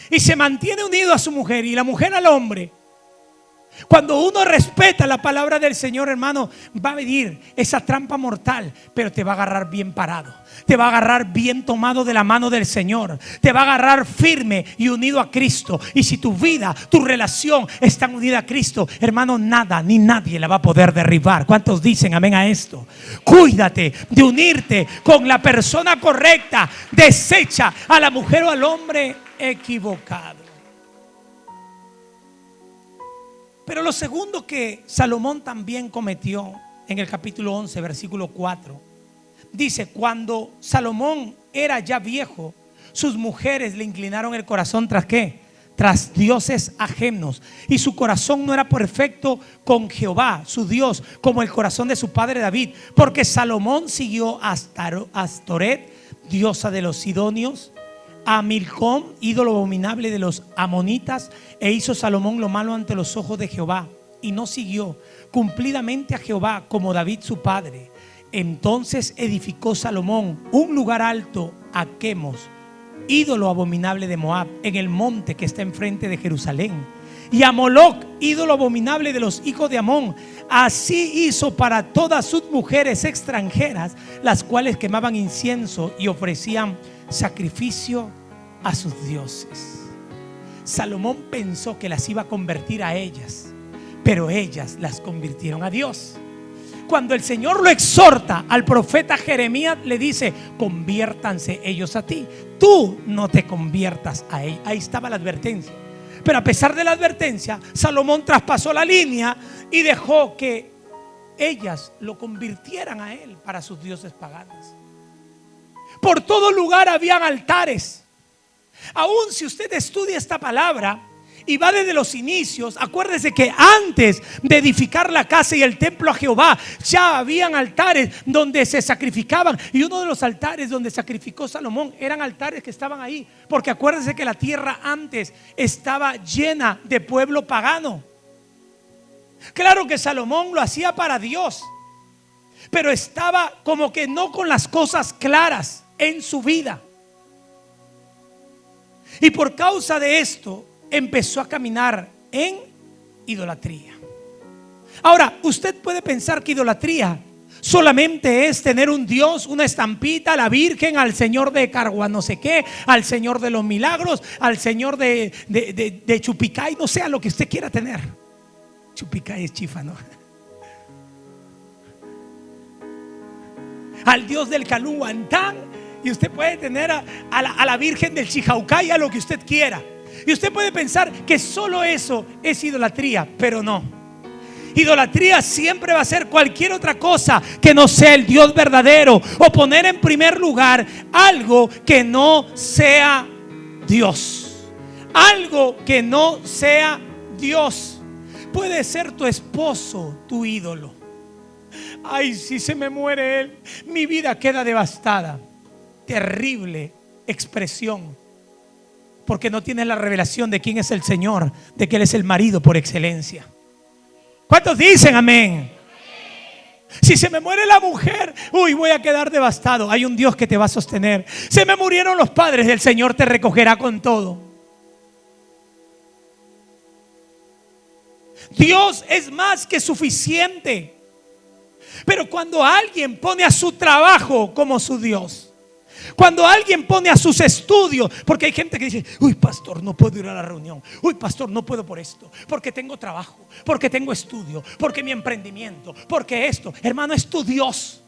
y se mantiene unido a su mujer y la mujer al hombre, cuando uno respeta la palabra del Señor, hermano, va a venir esa trampa mortal, pero te va a agarrar bien parado, te va a agarrar bien tomado de la mano del Señor, te va a agarrar firme y unido a Cristo. Y si tu vida, tu relación están unida a Cristo, hermano, nada ni nadie la va a poder derribar. ¿Cuántos dicen amén a esto? Cuídate de unirte con la persona correcta. Desecha a la mujer o al hombre equivocado. Pero lo segundo que Salomón también cometió en el capítulo 11, versículo 4, dice: cuando Salomón era ya viejo, sus mujeres le inclinaron el corazón ¿tras qué? Tras dioses ajenos, y su corazón no era perfecto con Jehová, su Dios, como el corazón de su padre David, porque Salomón siguió a Astoret, diosa de los sidonios, a Milcom, ídolo abominable de los amonitas, e hizo Salomón lo malo ante los ojos de Jehová, y no siguió cumplidamente a Jehová como David su padre. Entonces edificó Salomón un lugar alto a Quemos, ídolo abominable de Moab, en el monte que está enfrente de Jerusalén, y a Moloc, ídolo abominable de los hijos de Amón. Así hizo para todas sus mujeres extranjeras, las cuales quemaban incienso y ofrecían sacrificio a sus dioses. Salomón pensó que las iba a convertir a ellas, pero ellas las convirtieron a Dios. Cuando el Señor lo exhorta al profeta Jeremías, le dice: conviértanse ellos a ti, tú no te conviertas a ellos. Ahí estaba la advertencia. Pero a pesar de la advertencia, Salomón traspasó la línea y dejó que ellas lo convirtieran a él para sus dioses paganos. Por todo lugar habían altares. Aún si usted estudia esta palabra y va desde los inicios, acuérdese que antes de edificar la casa y el templo a Jehová, ya habían altares donde se sacrificaban. Y uno de los altares donde sacrificó Salomón eran altares que estaban ahí, porque acuérdese que la tierra antes estaba llena de pueblo pagano. Claro que Salomón lo hacía para Dios, pero estaba como que no con las cosas claras en su vida. Y por causa de esto empezó a caminar en idolatría. Ahora, usted puede pensar que idolatría solamente es tener un Dios, una estampita, a la Virgen, al Señor de Cargua no sé qué, al Señor de los milagros, al Señor de Chupicay, no sé, a lo que usted quiera tener. Chupicay es chifa, ¿no? Al Dios del Caluantán. Y usted puede tener a la Virgen del Chijaucay, a lo que usted quiera. Y usted puede pensar que solo eso es idolatría, pero no. Idolatría siempre va a ser cualquier otra cosa que no sea el Dios verdadero, o poner en primer lugar algo que no sea Dios. Algo que no sea Dios puede ser tu esposo, tu ídolo. Ay, si se me muere él, mi vida queda devastada. Terrible expresión, porque no tienes la revelación de quién es el Señor, de que Él es el marido por excelencia. ¿Cuántos dicen amén? Si se me muere la mujer, uy, voy a quedar devastado. Hay un Dios que te va a sostener. Se me murieron los padres, el Señor te recogerá con todo. Dios es más que suficiente. Pero cuando alguien pone a su trabajo como su Dios, cuando alguien pone a sus estudios, porque hay gente que dice, uy, pastor, no puedo ir a la reunión. Uy, pastor, no puedo por esto, porque tengo trabajo, porque tengo estudio, porque mi emprendimiento, porque esto. Hermano, es tu Dios.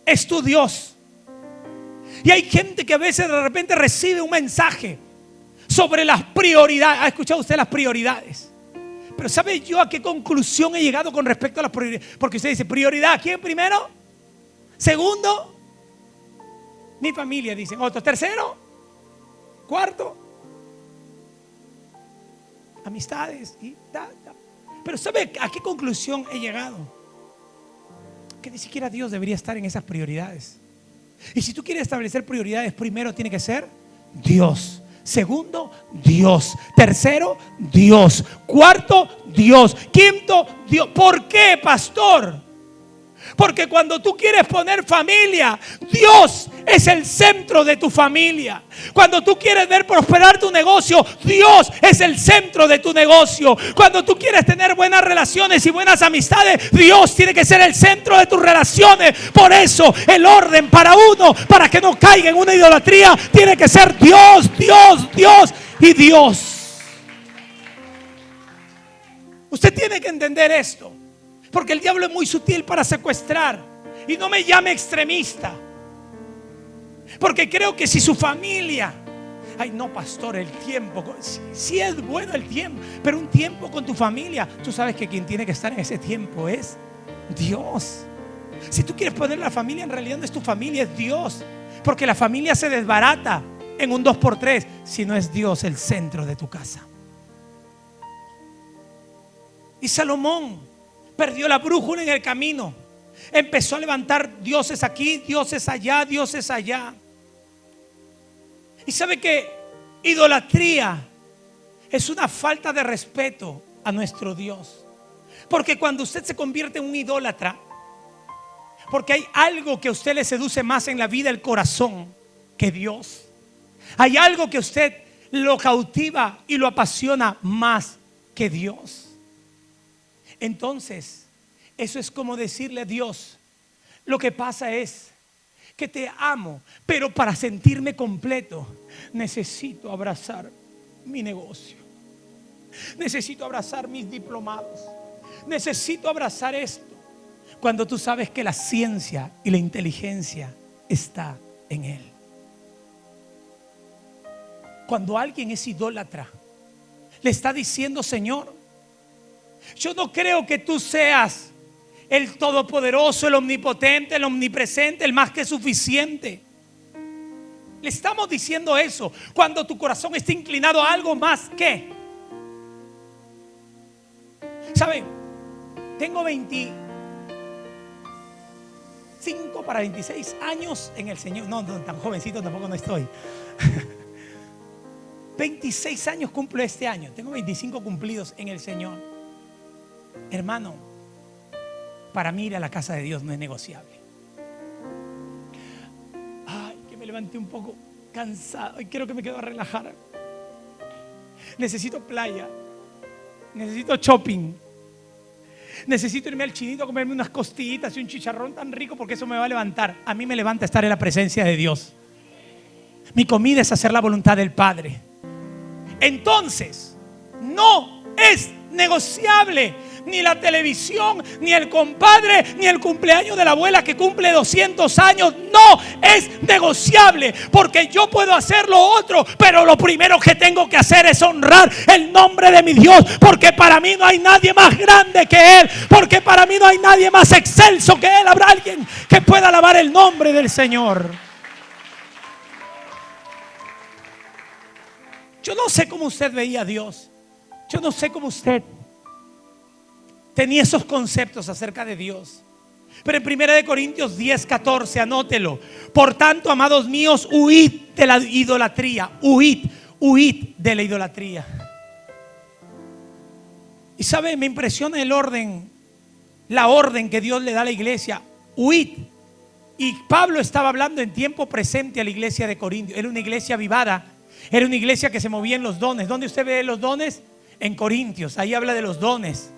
Es tu Dios. Y hay gente que a veces de repente recibe un mensaje sobre las prioridades. ¿Ha escuchado usted las prioridades? Pero ¿sabe yo a qué conclusión he llegado con respecto a las prioridades? Porque usted dice, prioridad, ¿quién primero? Segundo, mi familia, dicen otros. Tercero, cuarto, amistades. Pero ¿sabe a qué conclusión he llegado? Que ni siquiera Dios debería estar en esas prioridades. Y si tú quieres establecer prioridades, primero tiene que ser Dios. Segundo, Dios. Tercero, Dios. Cuarto, Dios. Quinto, Dios. ¿Por qué, pastor? Porque cuando tú quieres poner familia, Dios es el centro de tu familia. Cuando tú quieres ver prosperar tu negocio, Dios es el centro de tu negocio. Cuando tú quieres tener buenas relaciones y buenas amistades, Dios tiene que ser el centro de tus relaciones. Por eso el orden para uno, para que no caiga en una idolatría, tiene que ser Dios, Dios, Dios y Dios. Usted tiene que entender esto. Porque el diablo es muy sutil para secuestrar. Y no me llame extremista, porque creo que si su familia, ay no pastor, el tiempo, sí es bueno el tiempo, pero un tiempo con tu familia, tú sabes que quien tiene que estar en ese tiempo es Dios. Si tú quieres poner la familia, en realidad no es tu familia, es Dios. Porque la familia se desbarata en un 2x3 si no es Dios el centro de tu casa. Y Salomón perdió la brújula en el camino. Empezó a levantar dioses aquí, dioses allá, dioses allá. Y sabe que idolatría es una falta de respeto a nuestro Dios. Porque cuando usted se convierte en un idólatra, porque hay algo que a usted le seduce más en la vida, el corazón, que Dios. Hay algo que a usted lo cautiva y lo apasiona más que Dios. Entonces, eso es como decirle a Dios, lo que pasa es que te amo, pero para sentirme completo necesito abrazar mi negocio, necesito abrazar mis diplomados, necesito abrazar esto. Cuando tú sabes que la ciencia y la inteligencia está en Él. Cuando alguien es idólatra, le está diciendo, Señor, yo no creo que tú seas el todopoderoso, el omnipotente, el omnipresente, el más que suficiente. Le estamos diciendo eso cuando tu corazón está inclinado a algo más que. ¿Saben? Tengo 25 para 26 años en el Señor. No, tan jovencito tampoco no estoy. 26 años cumplo este año. Tengo 25 cumplidos en el Señor. Hermano, para mí ir a la casa de Dios no es negociable. Ay, que me levanté un poco cansado y quiero que me quedo a relajar. Necesito playa, necesito shopping, necesito irme al Chinito a comerme unas costillitas y un chicharrón tan rico, porque eso me va a levantar. A mí me levanta estar en la presencia de Dios. Mi comida es hacer la voluntad del Padre. Entonces, no es negociable ni la televisión, ni el compadre, ni el cumpleaños de la abuela que cumple 200 años. No es negociable, porque yo puedo hacer lo otro, pero lo primero que tengo que hacer es honrar el nombre de mi Dios, porque para mí no hay nadie más grande que Él, porque para mí no hay nadie más excelso que Él. Habrá alguien que pueda alabar el nombre del Señor. Yo no sé cómo usted veía a Dios, Yo no sé cómo usted tenía esos conceptos acerca de Dios, pero en 1 Corintios 10:14, anótelo. Por tanto, amados míos, huid de la idolatría. Huid de la idolatría. Y sabe, me impresiona el orden, la orden que Dios le da a la iglesia. Huid. Y Pablo estaba hablando en tiempo presente a la iglesia de Corintios. Era una iglesia avivada, era una iglesia que se movía en los dones. ¿Dónde usted ve los dones? En Corintios. Ahí habla de los dones.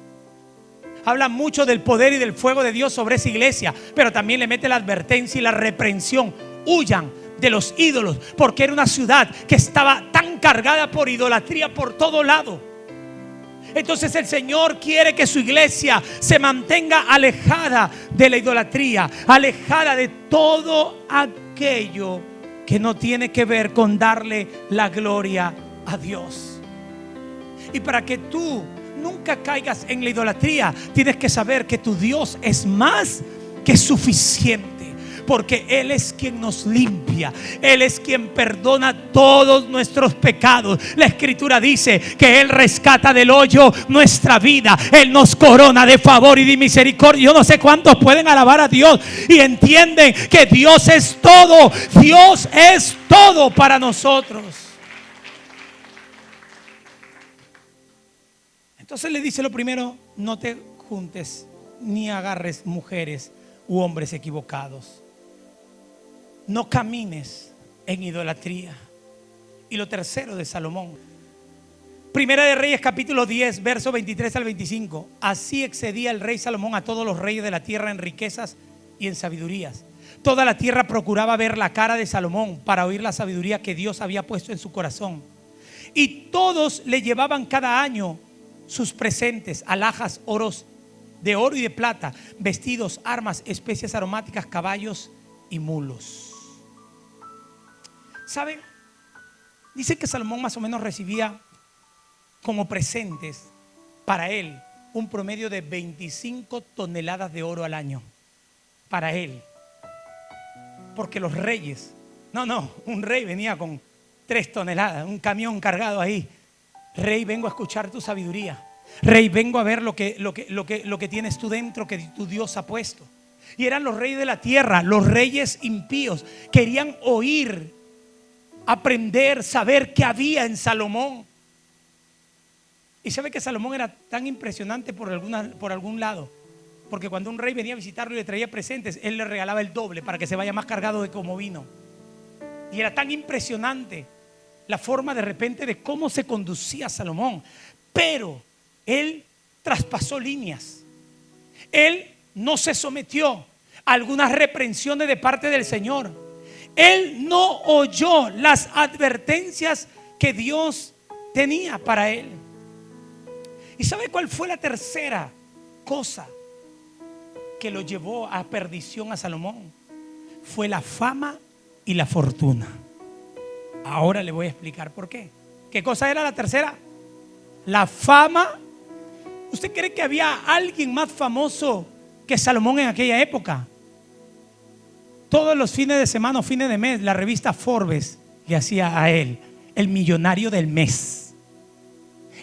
Habla mucho del poder y del fuego de Dios sobre esa iglesia, pero también le mete la advertencia y la reprensión. Huyan de los ídolos, porque era una ciudad que estaba tan cargada por idolatría por todo lado. Entonces el Señor quiere que su iglesia se mantenga alejada de la idolatría, alejada de todo aquello que no tiene que ver con darle la gloria a Dios. Y para que tú nunca caigas en la idolatría, tienes que saber que tu Dios es más que suficiente, porque Él es quien nos limpia, Él es quien perdona todos nuestros pecados. La Escritura dice que Él rescata del hoyo nuestra vida, Él nos corona de favor y de misericordia. Yo no sé cuántos pueden alabar a Dios y entienden que Dios es todo para nosotros. Entonces le dice lo primero: no te juntes ni agarres mujeres u hombres equivocados. No camines en idolatría. Y lo tercero de Salomón, Primera de Reyes capítulo 10, verso 23 al 25. Así excedía el rey Salomón a todos los reyes de la tierra en riquezas y en sabidurías. Toda la tierra procuraba ver la cara de Salomón para oír la sabiduría que Dios había puesto en su corazón. Y todos le llevaban cada año sus presentes: alhajas, oros, de oro y de plata, vestidos, armas, especias aromáticas, caballos y mulos. ¿Saben? Dice que Salomón más o menos recibía como presentes para él un promedio de 25 toneladas de oro al año. Para él. Porque los reyes, un rey venía con 3 toneladas, un camión cargado ahí. Rey, vengo a escuchar tu sabiduría. Rey, vengo a ver lo que tienes tú dentro, que tu Dios ha puesto. Y eran los reyes de la tierra, los reyes impíos. Querían oír, aprender, saber qué había en Salomón. Y sabe que Salomón era tan impresionante por algún lado, porque cuando un rey venía a visitarlo y le traía presentes, él le regalaba el doble para que se vaya más cargado de como vino. Y era tan impresionante la forma de repente de cómo se conducía Salomón. Pero él traspasó líneas. Él no se sometió a algunas reprensiones de parte del Señor. Él no oyó las advertencias que Dios tenía para él. ¿Y sabe cuál fue la tercera cosa que lo llevó a perdición a Salomón? Fue la fama y la fortuna. Ahora le voy a explicar por qué. ¿Qué cosa era la tercera? La fama. ¿Usted cree que había alguien más famoso que Salomón en aquella época? Todos los fines de semana o fines de mes, la revista Forbes le hacía a él el millonario del mes,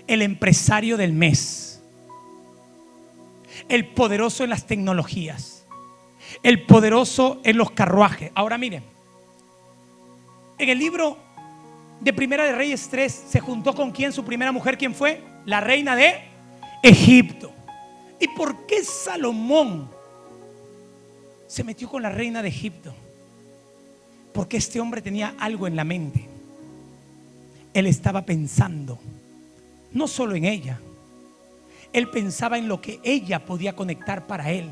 el empresario del mes, el poderoso en las tecnologías, el poderoso en los carruajes. Ahora miren, en el libro de Primera de Reyes 3 se juntó con ¿quién? Su primera mujer, ¿quién fue? La reina de Egipto. ¿Y por qué Salomón se metió con la reina de Egipto? Porque este hombre tenía algo en la mente. Él estaba pensando no solo en ella, él pensaba en lo que ella podía conectar para él.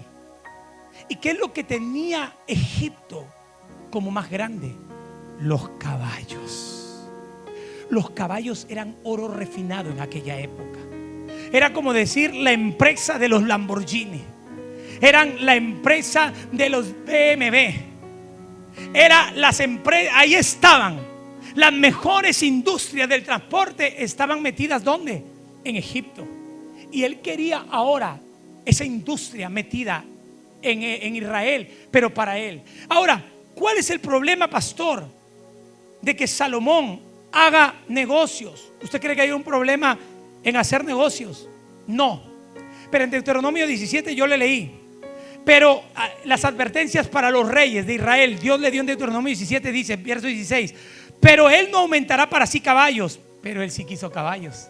¿Y qué es lo que tenía Egipto como más grande? Los caballos. Los caballos eran oro refinado en aquella época. Era como decir la empresa de los Lamborghini. Eran la empresa de los BMW. Eran las empresas, ahí estaban. Las mejores industrias del transporte estaban metidas ¿dónde? En Egipto. Y él quería ahora esa industria metida en Israel, pero para él. Ahora, ¿cuál es el problema, pastor, de que Salomón haga negocios? ¿Usted cree que hay un problema en hacer negocios. No. Pero en Deuteronomio 17 yo le leí. Pero las advertencias para los reyes de Israel, Dios le dio en Deuteronomio 17, dice, verso 16: pero él no aumentará para sí caballos. Pero él sí quiso caballos.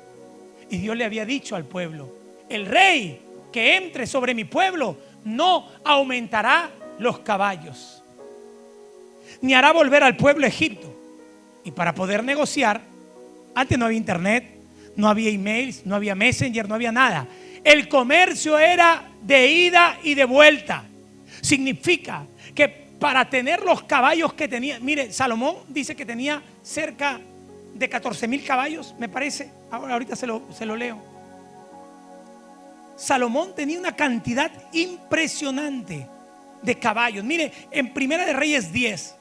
Y Dios le había dicho al pueblo: el rey que entre sobre mi pueblo no aumentará los caballos, ni hará volver al pueblo a Egipto. Y para poder negociar, antes no había internet, no había emails, no había messenger, no había nada. El comercio era de ida y de vuelta. Significa que para tener los caballos que tenía, mire, Salomón dice que tenía cerca de 14,000 caballos, me parece. Ahorita se lo leo. Salomón tenía una cantidad impresionante de caballos. Mire, en Primera de Reyes 10,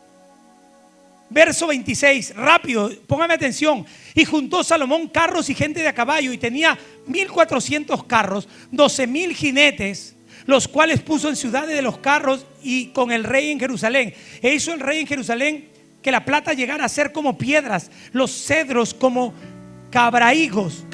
verso 26, rápido, póngame atención. Y juntó Salomón carros y gente de a caballo, y tenía 1,400 carros, 12,000 jinetes, los cuales puso en ciudades de los carros y con el rey en Jerusalén. E hizo el rey en Jerusalén que la plata llegara a ser como piedras, los cedros como cabraigos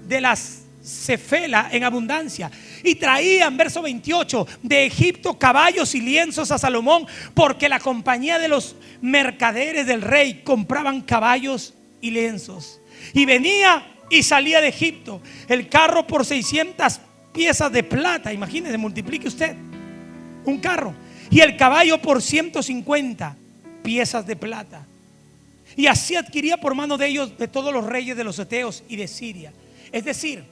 de las cefela en abundancia. Y traían, verso 28, de Egipto caballos y lienzos a Salomón, porque la compañía de los mercaderes del rey compraban caballos y lienzos. Y venía y salía de Egipto el carro por 600 piezas de plata. Imagínese, multiplique usted un carro. Y el caballo por 150 piezas de plata. Y así adquiría por mano de ellos de todos los reyes de los heteos y de Siria. Es decir,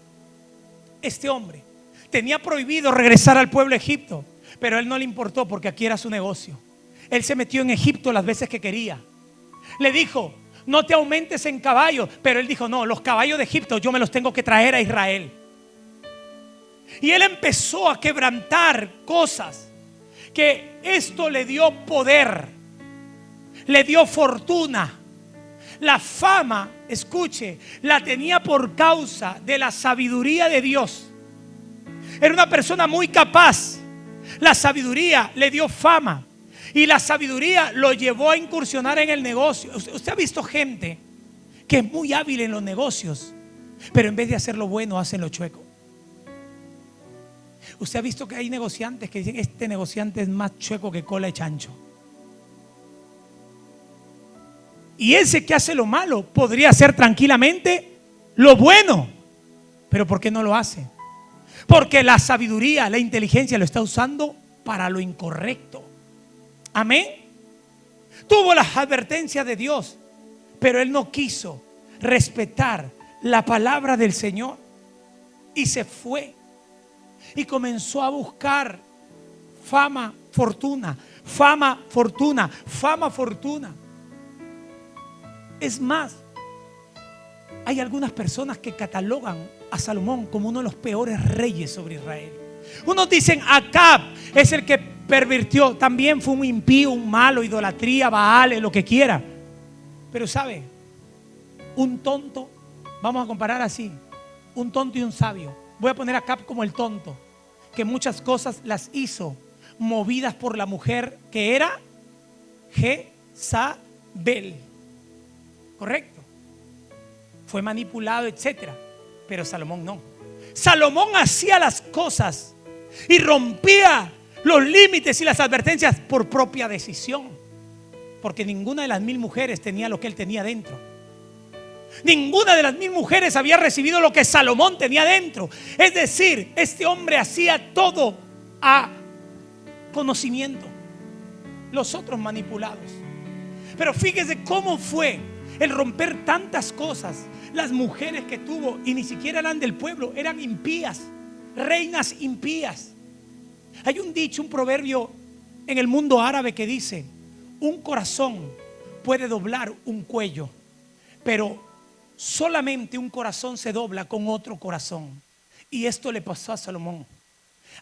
este hombre tenía prohibido regresar al pueblo de Egipto, pero a él no le importó, porque aquí era su negocio. Él se metió en Egipto las veces que quería. Le dijo: no te aumentes en caballos. Pero él dijo: no, los caballos de Egipto yo me los tengo que traer a Israel. Y él empezó a quebrantar cosas, que esto le dio poder, le dio fortuna. La fama, escuche, la tenía por causa de la sabiduría de Dios. Era una persona muy capaz. La sabiduría le dio fama, y la sabiduría lo llevó a incursionar en el negocio. Usted ha visto gente que es muy hábil en los negocios, pero en vez de hacer lo bueno, hacen lo chueco. Usted ha visto que hay negociantes que dicen: este negociante es más chueco que cola de chancho. Y ese que hace lo malo podría hacer tranquilamente lo bueno. Pero ¿por qué no lo hace? Porque la sabiduría, la inteligencia lo está usando para lo incorrecto. Amén. Tuvo las advertencias de Dios, pero él no quiso respetar la palabra del Señor, y se fue y comenzó a buscar fama, fortuna, fama, fortuna, fama, fortuna. Es más, hay algunas personas que catalogan a Salomón como uno de los peores reyes sobre Israel. Unos dicen: Acab es el que pervirtió, también fue un impío, un malo, idolatría, Baal, lo que quiera. Pero sabe, un tonto, vamos a comparar así, un tonto y un sabio. Voy a poner a Acab como el tonto, que muchas cosas las hizo movidas por la mujer que era Jezabel. Correcto. Fue manipulado, etcétera. Pero Salomón no. Salomón hacía las cosas y rompía los límites y las advertencias por propia decisión, porque ninguna de las 1,000 mujeres tenía lo que él tenía dentro. Ninguna de las 1,000 mujeres había recibido lo que Salomón tenía dentro. Es decir, este hombre hacía todo a conocimiento, los otros manipulados. Pero fíjese cómo fue el romper tantas cosas. Las mujeres que tuvo, y ni siquiera eran del pueblo, eran impías, reinas impías. Hay un dicho, un proverbio en el mundo árabe que dice: un corazón puede doblar un cuello, pero solamente un corazón se dobla con otro corazón. Y esto le pasó a Salomón.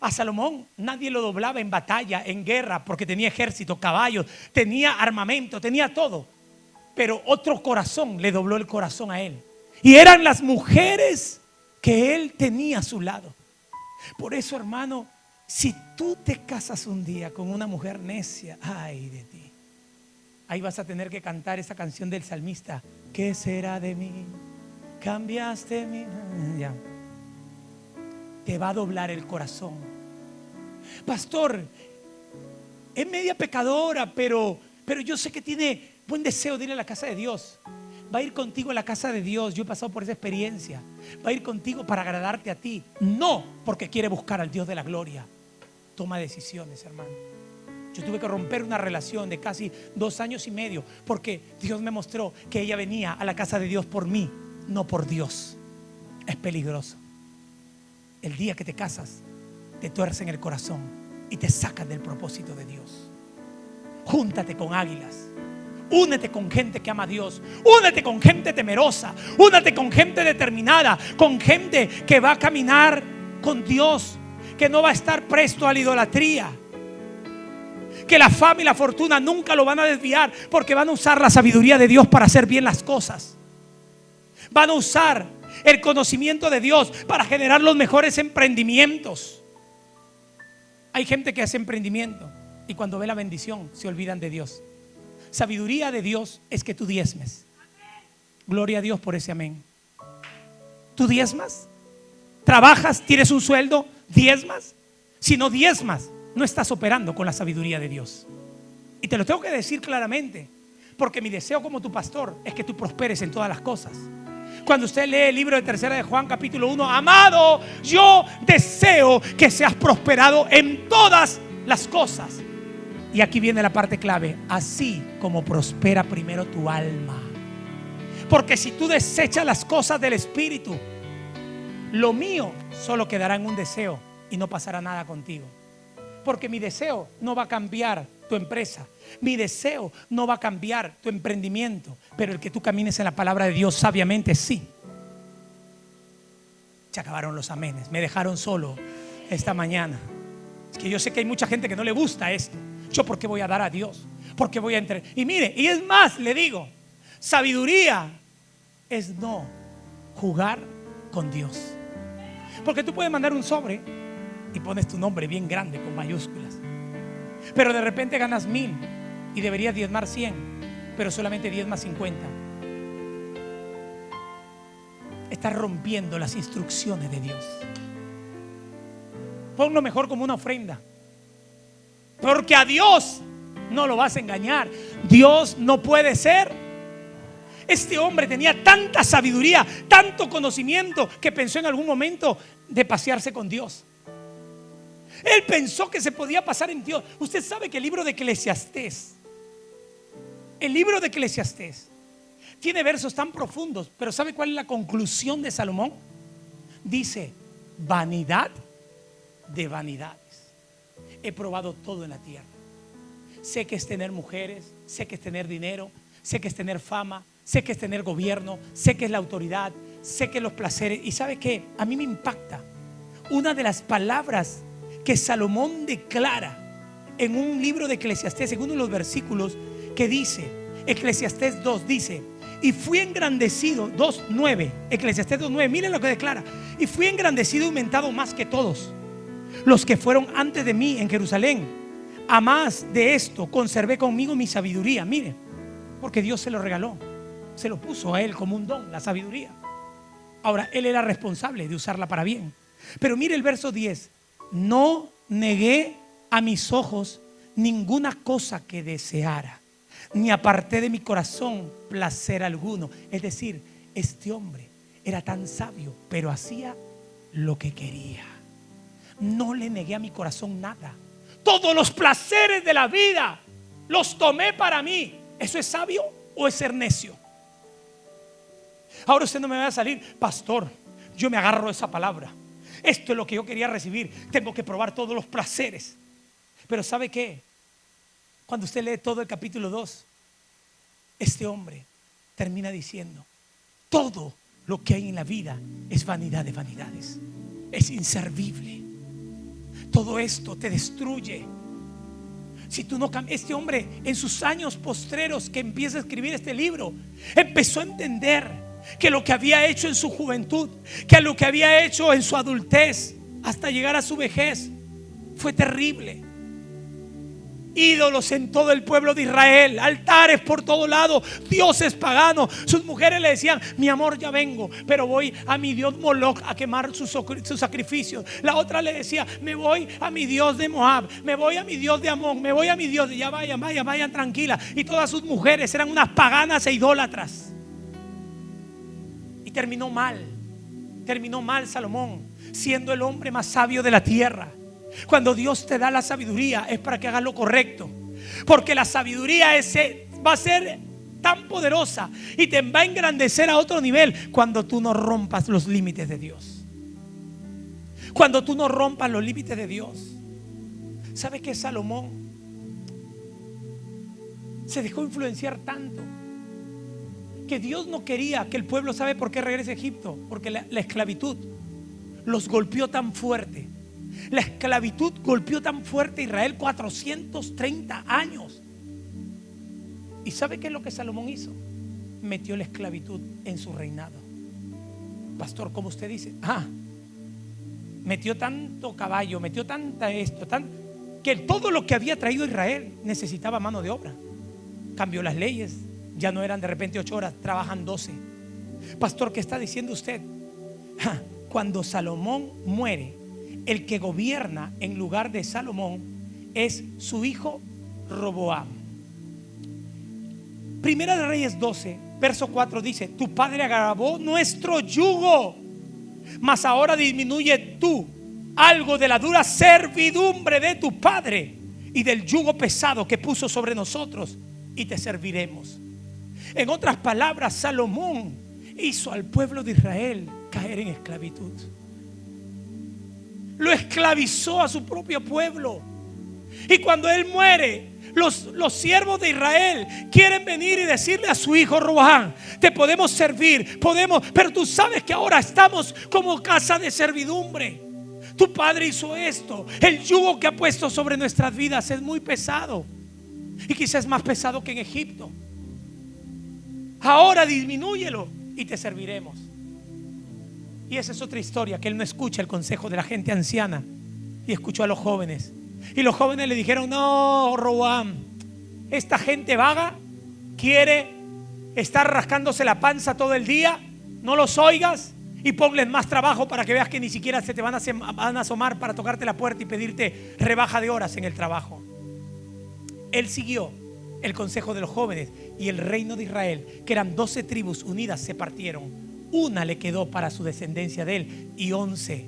A Salomón nadie lo doblaba en batalla, en guerra, porque tenía ejército, caballos, tenía armamento, tenía todo. Pero otro corazón le dobló el corazón a él, y eran las mujeres que él tenía a su lado. Por eso, hermano, si tú te casas un día con una mujer necia, ay de ti. Ahí vas a tener que cantar esa canción del salmista: ¿qué será de mí cambiaste mi... Ya. Te va a doblar el corazón. Pastor, es media pecadora, pero yo sé que tiene buen deseo de ir a la casa de Dios. Va a ir contigo a la casa de Dios. Yo he pasado por esa experiencia. Va a ir contigo para agradarte a ti, no porque quiere buscar al Dios de la gloria. Toma decisiones, hermano. Yo tuve que romper una relación de casi 2 años y medio porque Dios me mostró que ella venía a la casa de Dios por mí, no por Dios. Es peligroso. El día que te casas, te tuercen el corazón y te sacan del propósito de Dios. Júntate con águilas. Únete con gente que ama a Dios. Únete con gente temerosa. Únete con gente determinada. Con gente que va a caminar con Dios, que no va a estar presto a la idolatría, que la fama y la fortuna nunca lo van a desviar, porque van a usar la sabiduría de Dios para hacer bien las cosas. Van a usar el conocimiento de Dios para generar los mejores emprendimientos. Hay gente que hace emprendimiento y cuando ve la bendición se olvidan de Dios. Sabiduría de Dios es que tú diezmes. Gloria a Dios por ese amén. ¿Tú diezmas? ¿Trabajas? ¿Tienes un sueldo? ¿Diezmas? Si no diezmas, no estás operando con la sabiduría de Dios. Y te lo tengo que decir claramente, porque mi deseo como tu pastor es que tú prosperes en todas las cosas. Cuando usted lee el libro de Tercera de Juan capítulo 1, amado, yo deseo que seas prosperado en todas las cosas. Y aquí viene la parte clave: así como prospera primero tu alma. Porque si tú desechas las cosas del Espíritu, lo mío solo quedará en un deseo y no pasará nada contigo. Porque mi deseo no va a cambiar tu empresa, mi deseo no va a cambiar tu emprendimiento, pero el que tú camines en la palabra de Dios sabiamente, sí. Se acabaron los amenes, me dejaron solo esta mañana. Es que yo sé que hay mucha gente que no le gusta esto. Yo, ¿por qué voy a dar a Dios? ¿Por qué voy a entrar? Y mire, y es más, le digo, sabiduría es no jugar con Dios. Porque tú puedes mandar un sobre y pones tu nombre bien grande con mayúsculas, pero de repente ganas 1000 y deberías diezmar 100, pero solamente diezmas 50. Estás rompiendo las instrucciones de Dios. Ponlo mejor como una ofrenda, porque a Dios no lo vas a engañar. Dios no puede ser. Este hombre tenía tanta sabiduría, tanto conocimiento, que pensó en algún momento de pasearse con Dios. Él pensó que se podía pasar en Dios. Usted sabe que el libro de Eclesiastés tiene versos tan profundos, pero ¿sabe cuál es la conclusión de Salomón? Dice: vanidad de vanidades. He probado todo en la tierra. Sé que es tener mujeres, sé que es tener dinero, sé que es tener fama, sé que es tener gobierno, sé que es la autoridad, sé que es los placeres. Y ¿sabe qué? A mí me impacta una de las palabras que Salomón declara en un libro de Eclesiastés, en uno de los versículos, que dice, Eclesiastés 2 dice: y fui engrandecido, 2:9, Eclesiastés 2:9, miren lo que declara: y fui engrandecido y aumentado más que todos los que fueron antes de mí en Jerusalén. A más de esto conservé conmigo mi sabiduría. Mire, porque Dios se lo regaló, se lo puso a él como un don, la sabiduría. Ahora él era responsable de usarla para bien. Pero mire el verso 10: no negué a mis ojos ninguna cosa que deseara, ni aparté de mi corazón placer alguno. Es decir, este hombre era tan sabio, pero hacía lo que quería. No le negué a mi corazón nada. Todos los placeres de la vida los tomé para mí. ¿Eso es sabio o es ser necio? Ahora usted no me va a salir: pastor, yo me agarro a esa palabra, esto es lo que yo quería recibir, tengo que probar todos los placeres. Pero ¿sabe qué? Cuando usted lee todo el capítulo 2, este hombre termina diciendo: todo lo que hay en la vida es vanidad de vanidades, es inservible. Todo esto te destruye si tú no cambias. Este hombre, en sus años postreros que empieza a escribir este libro, empezó a entender que lo que había hecho en su juventud, que lo que había hecho en su adultez hasta llegar a su vejez, fue terrible. ídolos en todo el pueblo de Israel, altares por todo lado, dioses paganos. Sus mujeres le decían: mi amor, ya vengo, pero voy a mi dios Moloch a quemar sus sacrificios. La otra le decía: me voy a mi dios de Moab, me voy a mi dios de Amón, me voy a mi dios de... Ya vayan tranquilas. Y todas sus mujeres eran unas paganas e idólatras. Y terminó mal Salomón, siendo el hombre más sabio de la tierra. Cuando Dios te da la sabiduría es para que hagas lo correcto, porque la sabiduría va a ser tan poderosa y te va a engrandecer a otro nivel cuando tú no rompas los límites de Dios. Cuando tú no rompas los límites de Dios. ¿Sabes que Salomón se dejó influenciar tanto que Dios no quería que el pueblo... ¿Sabe por qué regrese a Egipto? Porque la esclavitud los golpeó tan fuerte. La esclavitud golpeó tan fuerte a Israel 430 años. ¿Y sabe qué es lo que Salomón hizo? Metió la esclavitud en su reinado. Pastor, como usted dice, metió tanto caballo, metió tanta esto, que todo lo que había traído Israel necesitaba mano de obra. Cambió las leyes, ya no eran de repente 8 horas, trabajan 12. Pastor, ¿qué está diciendo usted? Cuando Salomón muere, el que gobierna en lugar de Salomón es su hijo Roboam. Primera de Reyes 12, verso 4 dice: tu padre agravó nuestro yugo, mas ahora disminuye tú algo de la dura servidumbre de tu padre y del yugo pesado que puso sobre nosotros, y te serviremos. En otras palabras, Salomón hizo al pueblo de Israel caer en esclavitud. Lo esclavizó a su propio pueblo. Y cuando él muere, los siervos de Israel quieren venir y decirle a su hijo Roboam: te podemos servir, pero tú sabes que ahora estamos como casa de servidumbre. Tu padre hizo esto. El yugo que ha puesto sobre nuestras vidas es muy pesado, y quizás más pesado que en Egipto. Ahora disminúyelo y te serviremos. Y esa es otra historia, que él no escucha el consejo de la gente anciana y escuchó a los jóvenes. Y los jóvenes le dijeron: no, Roboam, esta gente vaga quiere estar rascándose la panza todo el día, no los oigas y ponles más trabajo para que veas que ni siquiera se te van a asomar para tocarte la puerta y pedirte rebaja de horas en el trabajo. Él siguió el consejo de los jóvenes, y el reino de Israel, que eran 12 tribus unidas, se partieron. Una le quedó para su descendencia de él, y 11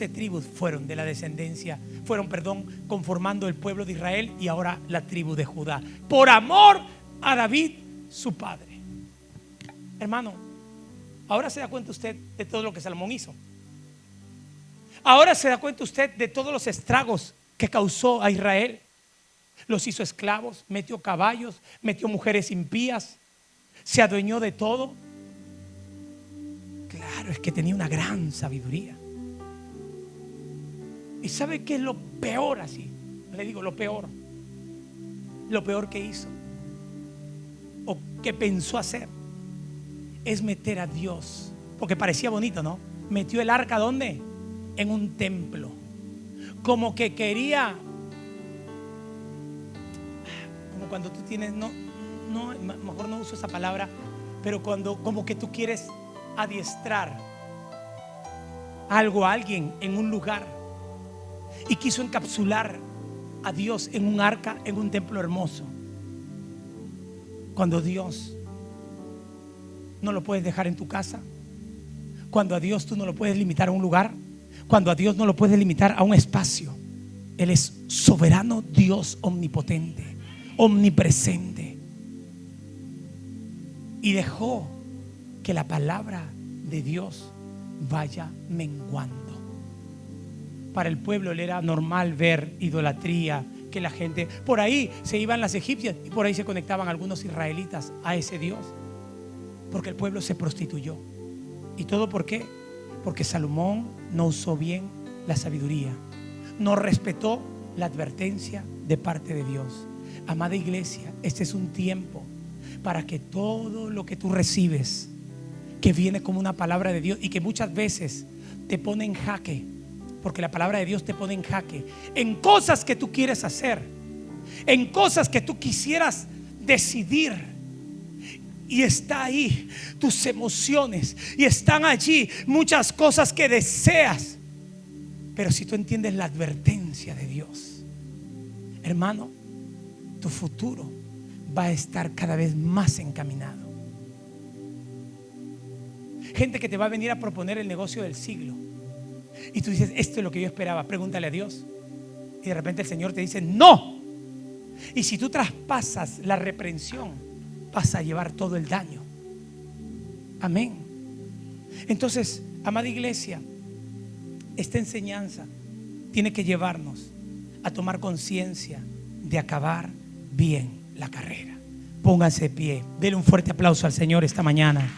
tribus fueron de la descendencia, conformando el pueblo de Israel, y ahora la tribu de Judá, por amor a David, su padre. Hermano, ahora se da cuenta usted de todo lo que Salomón hizo. Ahora se da cuenta usted de todos los estragos que causó a Israel. Los hizo esclavos, metió caballos, metió mujeres impías, se adueñó de todo. Claro, es que tenía una gran sabiduría. ¿Y sabe qué es lo peor así? Le digo lo peor que hizo o que pensó hacer es meter a Dios, porque parecía bonito, ¿no? Metió el arca, ¿dónde? En un templo. Como que quería, como cuando tú tienes, mejor no uso esa palabra, pero como que tú quieres adiestrar algo a alguien en un lugar, y quiso encapsular a Dios en un arca, en un templo hermoso, cuando Dios no lo puedes dejar en tu casa, cuando a Dios tú no lo puedes limitar a un lugar, cuando a Dios no lo puedes limitar a un espacio. Él es soberano Dios, omnipotente, omnipresente, y dejó que la palabra de Dios vaya menguando. Para el pueblo le era normal ver idolatría, que la gente, por ahí se iban las egipcias y por ahí se conectaban algunos israelitas a ese Dios, porque el pueblo se prostituyó. ¿Y todo por qué? Porque Salomón no usó bien la sabiduría, no respetó la advertencia de parte de Dios. Amada iglesia, este es un tiempo para que todo lo que tú recibes, que viene como una palabra de Dios y que muchas veces te pone en jaque, porque la palabra de Dios te pone en jaque en cosas que tú quieres hacer, en cosas que tú quisieras decidir. Y está ahí tus emociones, y están allí muchas cosas que deseas. Pero si tú entiendes la advertencia de Dios, hermano, tu futuro va a estar cada vez más encaminado. Gente que te va a venir a proponer el negocio del siglo, y tú dices, esto es lo que yo esperaba, pregúntale a Dios. Y de repente el Señor te dice, no. Y si tú traspasas la reprensión, vas a llevar todo el daño. Amén. Entonces, amada iglesia, esta enseñanza tiene que llevarnos a tomar conciencia de acabar bien la carrera. Pónganse de pie, denle un fuerte aplauso al Señor esta mañana.